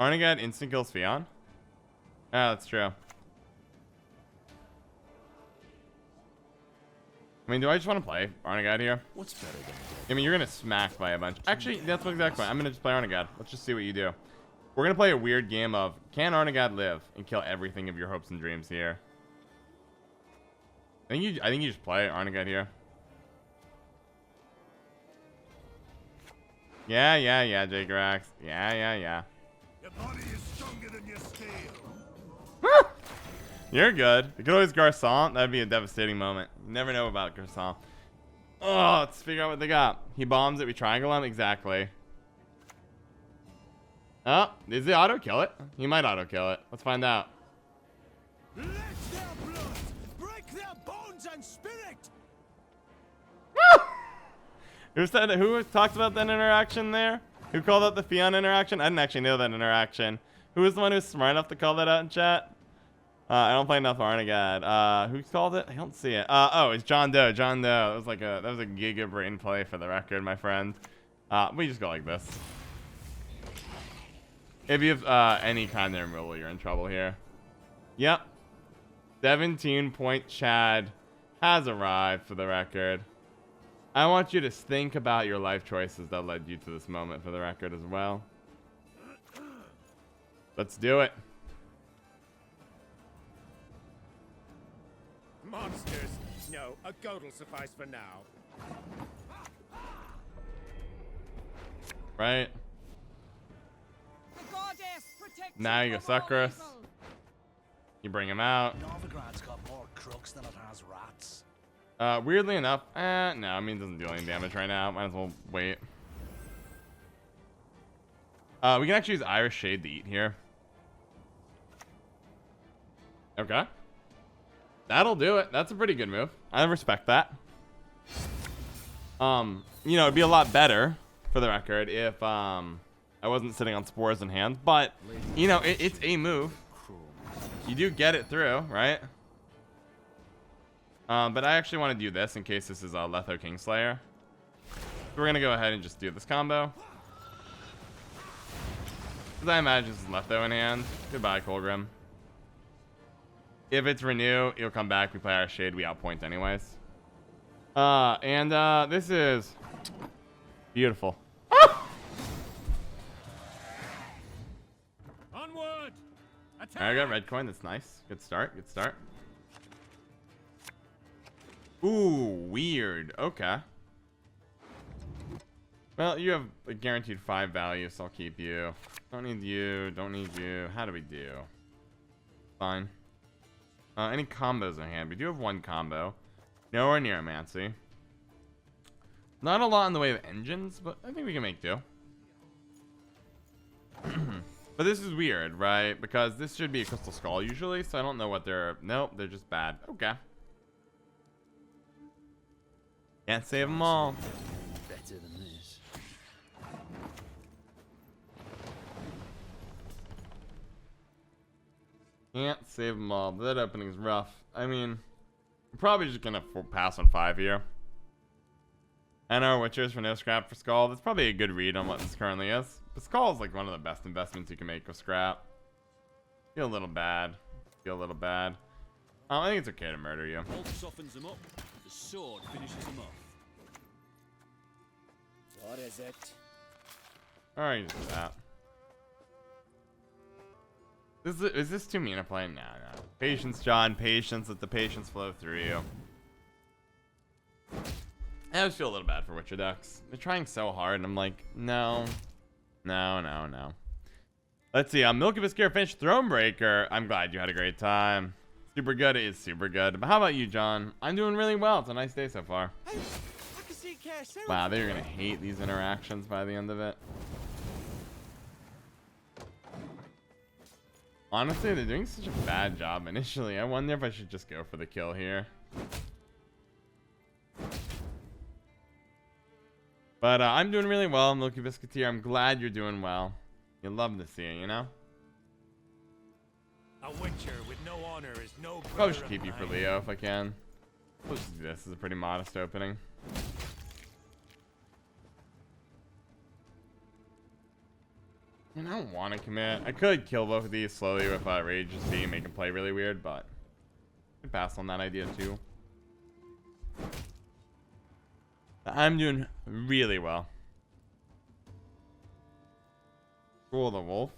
Arnaghad instant kills Fionn? Yeah, that's true. I mean, do I just want to play Arnaghad here? What's better than I mean, you're going to smack by a bunch. Actually, that's what exactly. I'm going to just play Arnaghad. Let's just see what you do. We're going to play a weird game of, can Arnaghad live and kill everything of your hopes and dreams here? I think you just play Arnaghad here. Yeah, Jagrax. Yeah. Your body is stronger than your steel. You're good. You could always Garcon. That'd be a devastating moment. You never know about Garcon. Oh, let's figure out what they got. He bombs it. We triangle him. Exactly. Oh, does he auto kill it? He might auto kill it. Let's find out. Let their blood break their bones and spirit. Who talked about that interaction there? Who called out the Fionn interaction? I didn't actually know that interaction. Who was the one who was smart enough to call that out in chat? I don't play enough Arnaghad. Who called it? I don't see it. Oh, it's John Doe. John Doe. That was a giga brain play for the record, my friend. We just go like this. If you have any kind of removal, you're in trouble here. Yep. 17-point Chad has arrived for the record. I want you to think about your life choices that led you to this moment for the record as well. Let's do it. Monsters. No, a goat will suffice for now. Right. The goddess protect Now you go from all Sukrus. evil. You bring him out. Novigrad's got more crooks than it has rats. Weirdly enough, no, I mean, it doesn't do any damage right now. Might as well wait. We can actually use Irish Shade to eat here. Okay. That'll do it. That's a pretty good move. I respect that. You know, it'd be a lot better, for the record, if, I wasn't sitting on Spores in hand. But, you know, it's a move. You do get it through, right? But I actually want to do this in case this is a Letho Kingslayer. So we're going to go ahead and just do this combo. Because I imagine this is Letho in hand. Goodbye, Colgrim. If it's Renew, it'll come back. We play our Shade. We outpoint anyways. This is beautiful. Onward! Attack! Alright, I got red coin. That's nice. Good start. Good start. Ooh, weird. Okay. Well, you have a guaranteed 5 value, so I'll keep you. Don't need you. Don't need you. How do we do? Fine. Any combos in hand? We do have one combo. Nowhere near Mancy. Not a lot in the way of engines, but I think we can make do. But this is weird, right? Because this should be a Crystal Skull usually, so I don't know what they're... Nope, they're just bad. Okay. Can't save them all. Better than this. Can't save them all. That opening is rough. I mean, I'm probably just gonna pass on 5 here. And our Witchers for no scrap for Skull. That's probably a good read on what this currently is. But Skull is like one of the best investments you can make with scrap. Feel a little bad. Feel a little bad. I think it's okay to murder you. Bolt softens them up. The sword finishes them off. What is it? Alright, you just do that. Is this too mean a play? No. Patience, John. Patience. Let the patience flow through you. I always feel a little bad for Witcher decks. They're trying so hard, and I'm like, no. Let's see. Milk of a Scare Finch Thronebreaker. I'm glad you had a great time. Super good. It is super good. But how about you, John? I'm doing really well. It's a nice day so far. Wow, they're going to hate these interactions by the end of it. Honestly, they're doing such a bad job initially. I wonder if I should just go for the kill here. But I'm doing really well, Milky Biscuiteer. I'm glad you're doing well. You love to see it, you know? A Witcher with no honor is no Probably brother should of keep you for mine. Leo if I can. Let's just do this. This is a pretty modest opening. I mean, I don't want to commit. I could kill both of these slowly with Rage to see, make them play really weird, but I could pass on that idea too. I'm doing really well. School of the Wolf.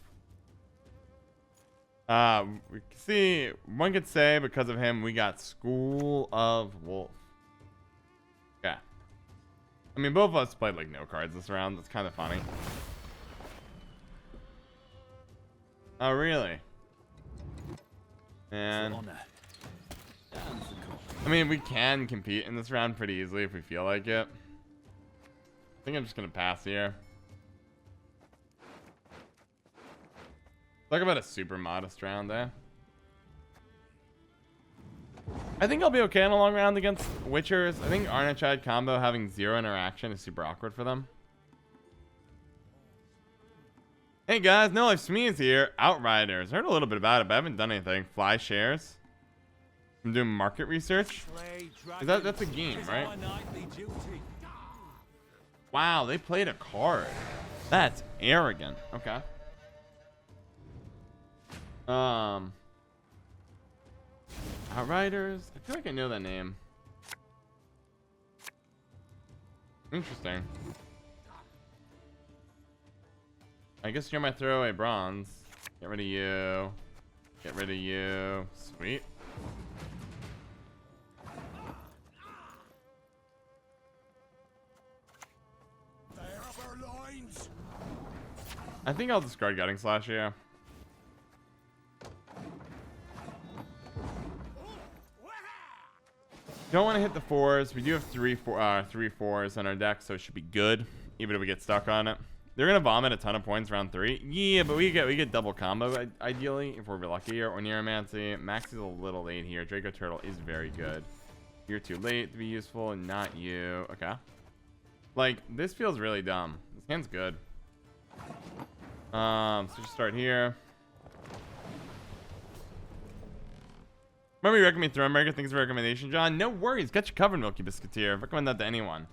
We can see, one could say because of him, we got School of Wolf. Yeah. I mean, both of us played like no cards this round. That's kind of funny. Oh, really? And I mean, we can compete in this round pretty easily if we feel like it. I think I'm just gonna pass here. Talk about a super modest round there. I think I'll be okay in a long round against Witchers. I think Arnaghad combo having 0 interaction is super awkward for them. Hey guys, No Life Smee's here. Outriders. Heard a little bit about it, but I haven't done anything. Fly shares. I'm doing market research. That's a game, right? Wow, they played a card. That's arrogant. Okay. Outriders. I feel like I know that name. Interesting. I guess you're my throwaway bronze. Get rid of you. Get rid of you. Sweet. I think I'll discard Gutting Slash here. Don't want to hit the 4s. We do have three 4s in our deck, so it should be good, even if we get stuck on it. They're gonna vomit a ton of points round 3. Yeah, but we get double combo ideally if we're lucky. Or Neuromancy. Max is a little late here. Dracoturtle is very good. You're too late to be useful, and not you. Okay. Like, this feels really dumb. This hand's good. So just start here. Remember you recommend Thronebreaker? Thanks for the recommendation, John. No worries. Got you covered, Milky Biscuiteer. Recommend that to anyone.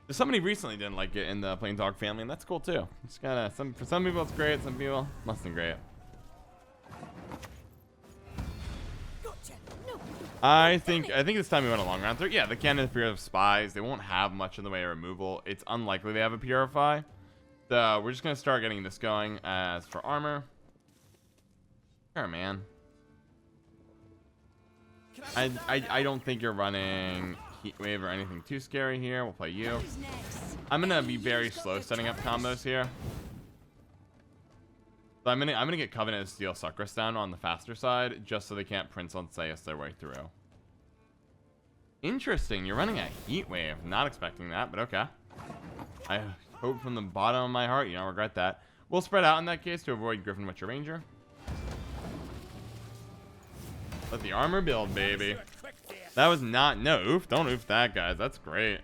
There's somebody recently didn't like it in the Plain Dog family, and that's cool too. Just gotta, for some people it's great, some people less than great. I think this time we went a long round through. Yeah, the cannon fear of spies. They won't have much in the way of removal. It's unlikely they have a purify. So we're just gonna start getting this going. As for armor, sure, man. I don't think you're running Heat Wave or anything too scary here. We'll play you. I'm gonna be very slow setting up combos here. So I'm gonna get Covenant of Steel Sukrus down on the faster side, just so they can't Prince on Seius their way through. Interesting, you're running a Heat Wave. Not expecting that, but okay. I hope from the bottom of my heart you don't regret that. We'll spread out in that case to avoid Griffin Witcher Ranger. Let the armor build, baby. That was not oof. Don't oof that, guys. That's great.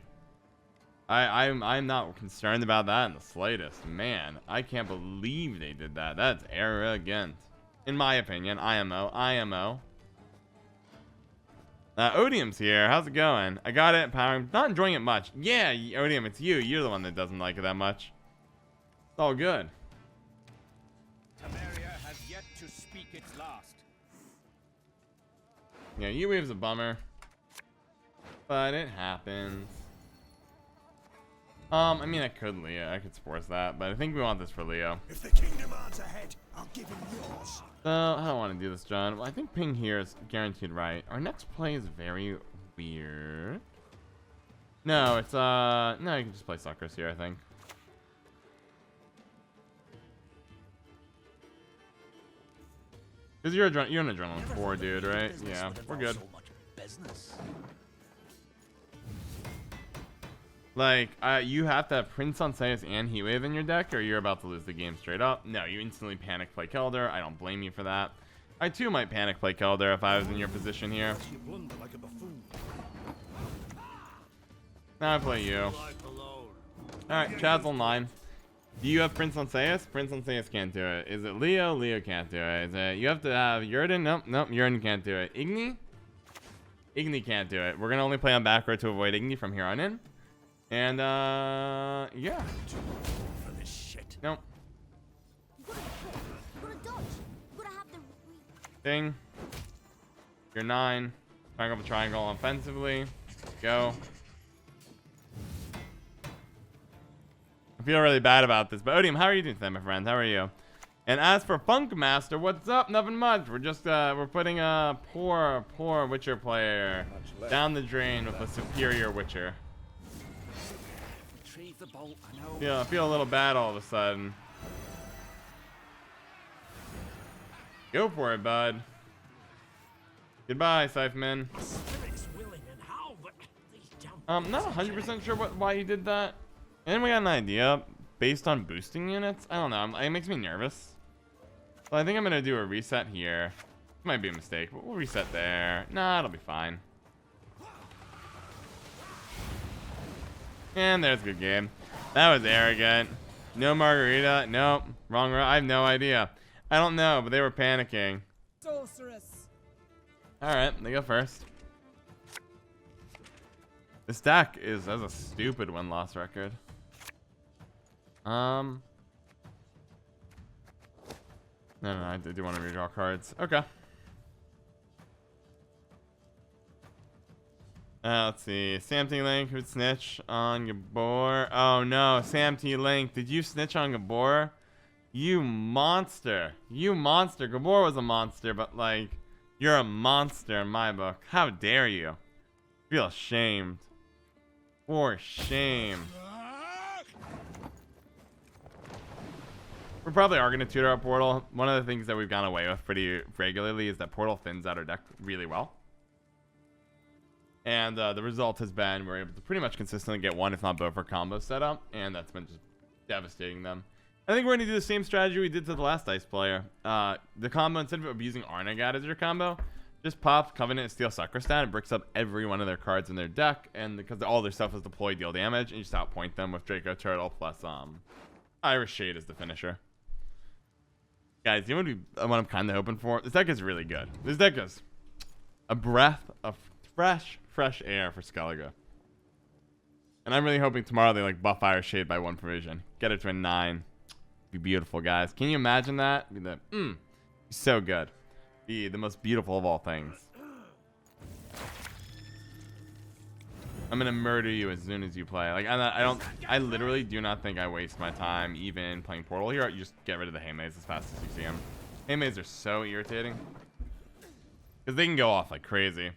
I'm not concerned about that in the slightest. Man, I can't believe they did that. That's arrogant, in my opinion. IMO. Odium's here. How's it going? I got it. Powering. Not enjoying it much. Yeah, Odium, it's you. You're the one that doesn't like it that much. It's all good. Temeria has yet to speak its last. Yeah, U-Wave's a bummer, but it happens. I mean, I could Leo. I could force that, but I think we want this for Leo. If the kingdom arms ahead, I'll give him yours. So I don't want to do this, John. Well, I think ping here is guaranteed right. Our next play is very weird. No, it's no, you can just play Sukrus here, I think. Because you're an Adrenaline 4, dude, right? Yeah, we're good. Like, you have to have Prince on Seius and Heatwave in your deck, or you're about to lose the game straight up. No, you instantly panic play Kelder. I don't blame you for that. I too might panic play Kelder if I was in your position here. Now I play you. Alright, Chad's online. Do you have Prince on Seius? Prince on Seius can't do it. Is it Leo? Leo can't do it. Is it, you have to have Yurden? Nope, Yurden can't do it. Igni? Igni can't do it. We're gonna only play on back row to avoid Igni from here on in. And yeah. Nope. Ding. You're 9. Triangle to triangle offensively. Go. I feel really bad about this, but Odium, how are you doing today, my friend? How are you? And as for Funkmaster, what's up? Nothing much. We're just we're putting a poor Witcher player down the drain with a superior Witcher. Retrieve the bolt, I know. Yeah, I feel a little bad all of a sudden. Go for it, bud. Goodbye, Scytheman. Spirit's willing and how, but these damn I'm not 100% sure why he did that. And we got an idea based on boosting units. I don't know. It makes me nervous. So I think I'm gonna do a reset here. This might be a mistake, but we'll reset there. Nah, it'll be fine. And there's a good game. That was arrogant. No margarita. Nope. Wrong. I have no idea. I don't know, but they were panicking. Sorceress. All right, they go first. This deck has a stupid win-loss record. No, I do want to redraw cards. Okay. Let's see. Sam T. Link would snitch on Gabor. Oh no, Sam T. Link, did you snitch on Gabor? You monster. You monster. Gabor was a monster, but like, you're a monster in my book. How dare you? Feel ashamed. For shame. We probably are going to tutor our Portal. One of the things that we've gone away with pretty regularly is that Portal thins out our deck really well. And the result has been we're able to pretty much consistently get one, if not both, for combos set up. And that's been just devastating them. I think we're going to do the same strategy we did to the last Eist player. The combo, instead of abusing Arnaghad as your combo, just pop Covenant and Steel Sukrus down and bricks up every one of their cards in their deck. And because all their stuff is deployed, deal damage, and you just outpoint them with Dracoturtle plus Irish Shade as the finisher. Guys, you know what I'm kind of hoping for? This deck is really good. This deck is a breath of fresh air for Skellige. And I'm really hoping tomorrow they like buff Irish Shade by 1 provision. Get it to a 9. Be beautiful, guys. Can you imagine that? Be so good. Be the most beautiful of all things. I'm gonna murder you as soon as you play. Like I literally do not think I waste my time even playing Portal here. You just get rid of the Haymaze as fast as you see them. Haymaze are so irritating because they can go off like crazy.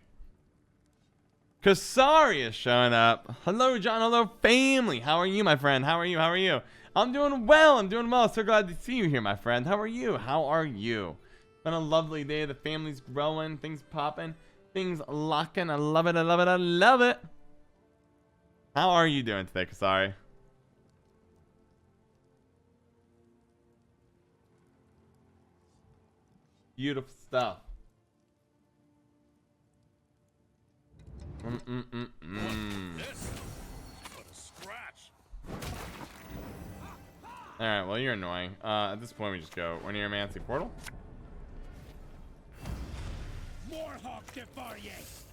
Kasari is showing up. Hello, John. Hello, family. How are you, my friend? How are you? How are you? I'm doing well. I'm doing well. So glad to see you here, my friend. How are you? How are you? Been a lovely day. The family's growing. Things popping. Things locking. I love it. I love it. I love it. How are you doing today, Kasari? Beautiful stuff. Alright, well, you're annoying. At this point, we just go. We're near Mancy Portal.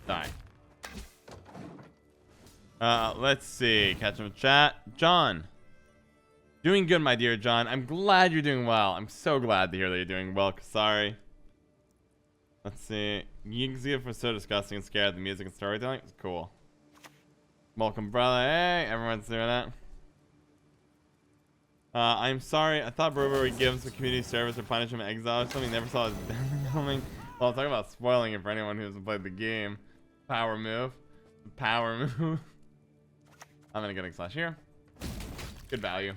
Die. Let's see. Catch him in chat. John. Doing good, my dear John. I'm glad you're doing well. I'm so glad to hear that you're doing well, Kasari. Let's see. Yingzia was so disgusting and scared. The music and storytelling was cool. Welcome, brother. Hey, everyone's doing that. I'm sorry. I thought Brober would give him some community service or punish him in exile or something. Never saw his coming. Well, I'll talk about spoiling it for anyone who hasn't played the game. Power move. Power move. I'm gonna get slash here. Good value.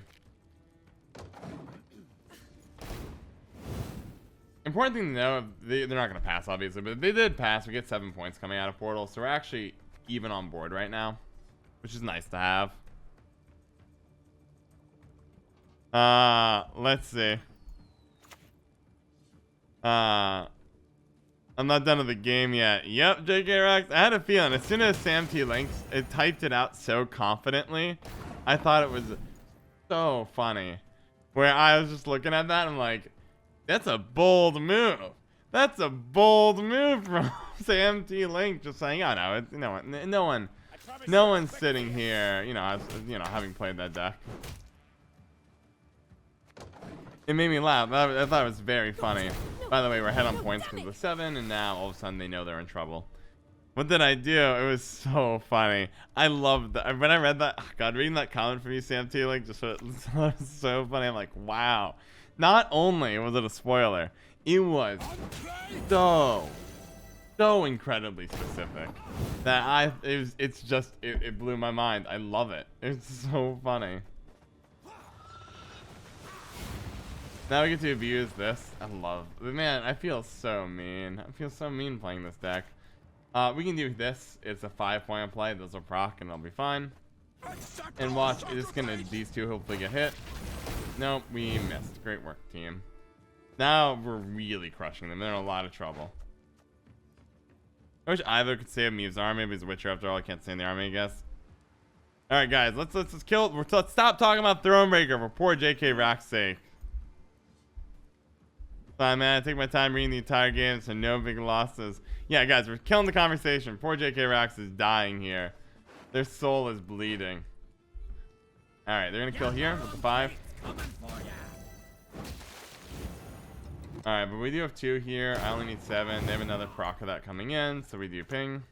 Important thing to know, they're not gonna pass obviously, but if they did pass, we get 7 points coming out of Portal, so we're actually even on board right now, which is nice to have. Let's see. I'm not done with the game yet. Yep, JK Rex. I had a feeling as soon as Sam T links, it typed it out so confidently. I thought it was so funny. Where I was just looking at that and I'm like, that's a bold move. That's a bold move from Sam T Link. Just saying, oh no, it's, no one's sitting here, having played that deck. It made me laugh. I thought it was very funny. By the way, we're ahead on points because of the 7, and now all of a sudden they know they're in trouble. What did I do? It was so funny. I loved that. When I read that, oh God, reading that comment from you, Sam T, like, just was so funny. I'm like, wow. Not only was it a spoiler, it was so incredibly specific that it blew my mind. I love it. It's so funny. Now we get to abuse this. I love, man, I feel so mean. I feel so mean playing this deck. We can do this. It's a 5-point play. Those will proc and I'll be fine. And watch, it's gonna, these two hopefully get hit. Nope, we missed. Great work, team. Now we're really crushing them. They're in a lot of trouble. I wish either could save Meve's army, but he's a Witcher after all. I can't stay in the army, I guess. Alright, guys, let's kill. Let's stop talking about Thronebreaker for poor JK Rack's sake. Fine, man. I take my time reading the entire game, so no big losses. Yeah, guys, we're killing the conversation. Poor JK Rax is dying here. Their soul is bleeding. Alright, they're gonna kill here with the 5. Alright, but we do have 2 here. I only need 7. They have another proc of that coming in, so we do ping.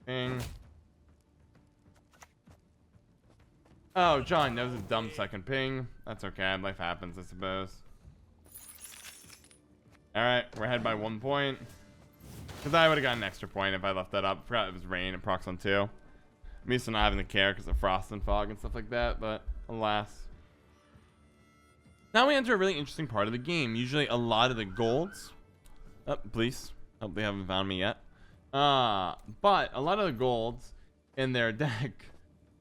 Ping. Oh, John, that was a dumb second ping. That's okay. Life happens, I suppose. Alright, we're ahead by 1 point. Because I would have gotten an extra point if I left that up. Forgot it was rain. It procs on 2. I'm used to not having to care because of frost and fog and stuff like that, but alas. Now we enter a really interesting part of the game. Usually a lot of the golds. Oh, please. Hope they haven't found me yet. But a lot of the golds in their deck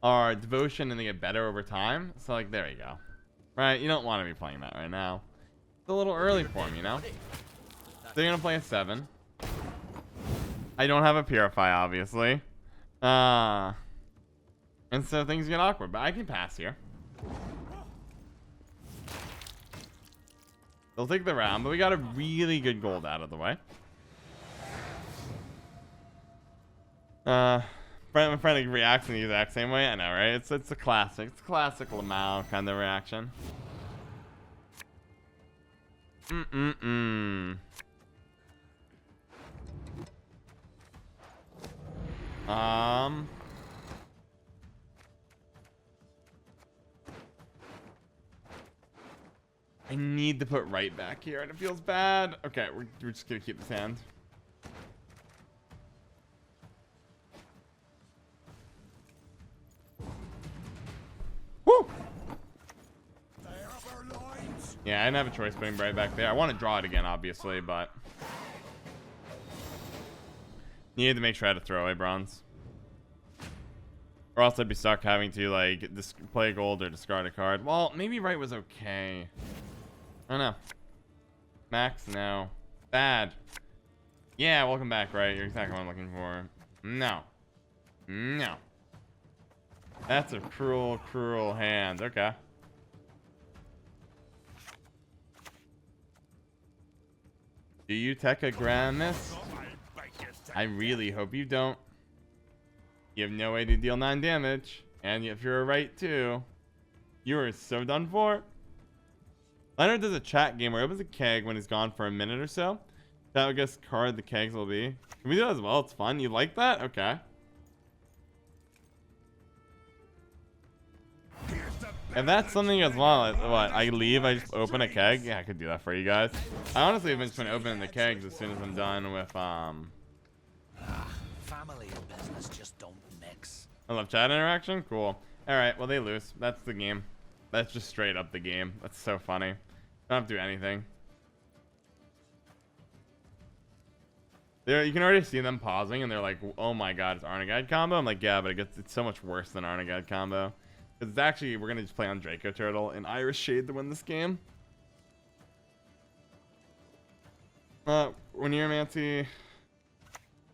are devotion and they get better over time. So like, there you go. Right? You don't want to be playing that right now. It's a little early for them, you know? They're going to play a 7. I don't have a Purify, obviously. And so things get awkward, but I can pass here. They'll take the round, but we got a really good gold out of the way. My friend reacts in the exact same way. I know, right? It's a classic. It's a classic Lamau kind of reaction. I need to put right back here, and it feels bad. Okay, we're just gonna keep this hand. Woo! Yeah, I didn't have a choice putting right back there. I want to draw it again, obviously, but needed to make sure I had a throwaway bronze. Or else I'd be stuck having to, like, play gold or discard a card. Well, maybe right was okay. I don't know. Max, no. Bad. Yeah, welcome back, right? You're exactly what I'm looking for. No. No. That's a cruel, cruel hand. Okay. Do you tech a Gramis? I really hope you don't. You have no way to deal 9 damage. And if you're a right too, you are so done for. Leonard does a chat game where he opens a keg when he's gone for a minute or so. That would guess card the kegs will be. Can we do that as well? It's fun. You like that? Okay. If that's something as well, what, I leave, I just open a keg? Yeah, I could do that for you guys. I honestly have just been opening the kegs as soon as I'm done with, Family and business just don't mix. I love chat interaction? Cool. Alright, well they lose. That's the game. That's just straight up the game. That's so funny. Don't have to do anything. You can already see them pausing and they're like, oh my god, it's Arnaghad combo? I'm like, yeah, but it's so much worse than Arnaghad combo. Because it's actually, we're going to just play on Dracoturtle and Irish Shade to win this game. Neromancy.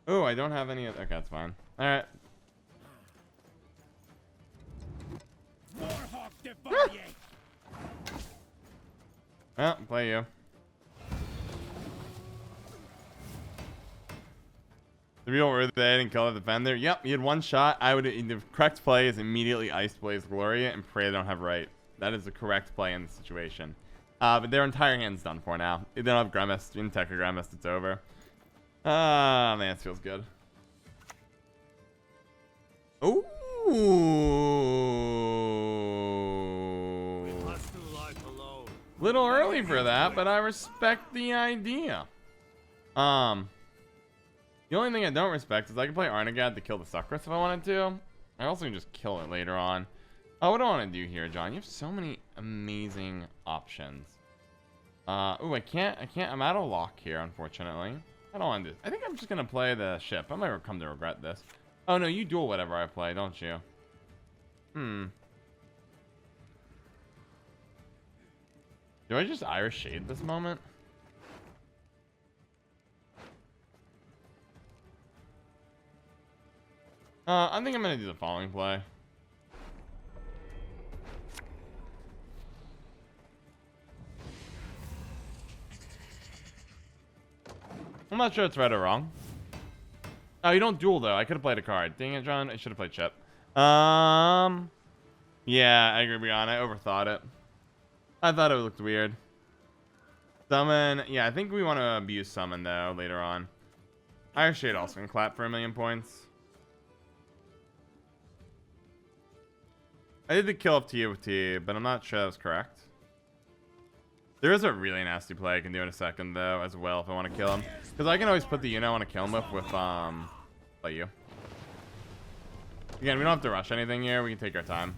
Oh, I don't have any. Okay, that's fine. Alright. Well, play you. The real word they didn't kill the defender. Yep, he had one shot. I would. The correct play is immediately Eist Blaze Gloria and pray they don't have right. That is the correct play in the situation. But their entire hand's done for now. They don't have Grimace. In Tech or Grimace, it's over. Ah, man, this feels good. Ooh. Little early for that, but I respect the idea. The only thing I don't respect is I can play Arnaghad to kill the Sukrus if I wanted to. I also can just kill it later on. Oh, what do I want to do here, John? You have so many amazing options. Ooh, I can't. I'm out of lock here, unfortunately. I don't want to do this. I think I'm just going to play the ship. I might come to regret this. Oh, no, you duel whatever I play, don't you? Do I just Irish Shade this moment? I think I'm going to do the following play. I'm not sure it's right or wrong. Oh, you don't duel, though. I could have played a card. Dang it, John. I should have played chip. Yeah, I agree, Brianna. I overthought it. I thought it looked weird. Summon. Yeah, I think we want to abuse summon, though, later on. Irish Shade also can clap for 1,000,000 points. I did the kill up TOT, but I'm not sure that was correct. There is a really nasty play I can do in a second, though, as well, if I want to kill him. Because I can always put the I want to kill him with play you. Again, we don't have to rush anything here. We can take our time.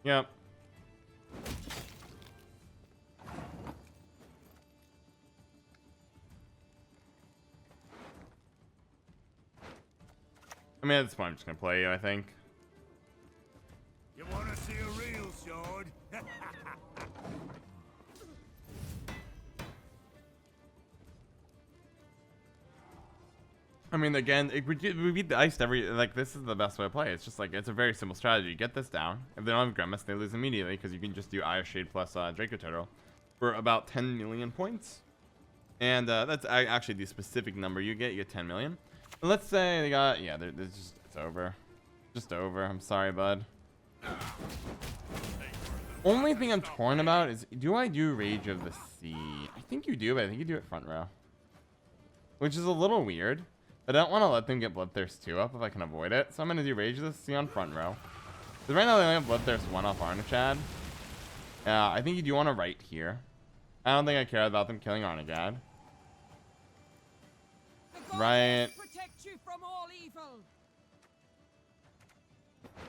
Yep. I mean, at this point, I'm just going to play you, I think. You want to see a real sword? I mean, again, we beat the Eist this is the best way to play. It's just like, it's a very simple strategy. Get this down. If they don't have Grimace, they lose immediately because you can just do Irish Shade plus Dracoturtle for about 10,000,000 points. And that's actually the specific number you get. You get 10,000,000. And let's say they got, yeah, it's over. Just over. I'm sorry, bud. Only thing I'm torn about is, do I do Rage of the Sea? I think you do, but I think you do it front row. Which is a little weird. I don't want to let them get Bloodthirst 2 up if I can avoid it. So I'm going to do Rage of the Sea on front row. Because right now they only have Bloodthirst 1 off Arnaghad. I think you do want to right here. I don't think I care about them killing Arnaghad. Right. Protect you from all evil.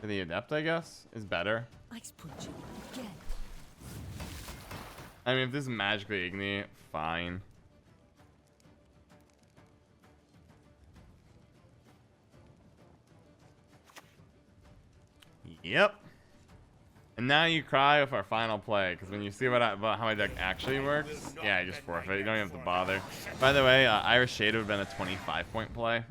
The Adept, I guess, is better. Ice punch you again. I mean, if this is magically Igni, fine. Yep. And now you cry with our final play, because when you see about how my deck actually works, yeah, I just forfeit. You don't even have to bother. By the way, Irish Shade would have been a 25-point play.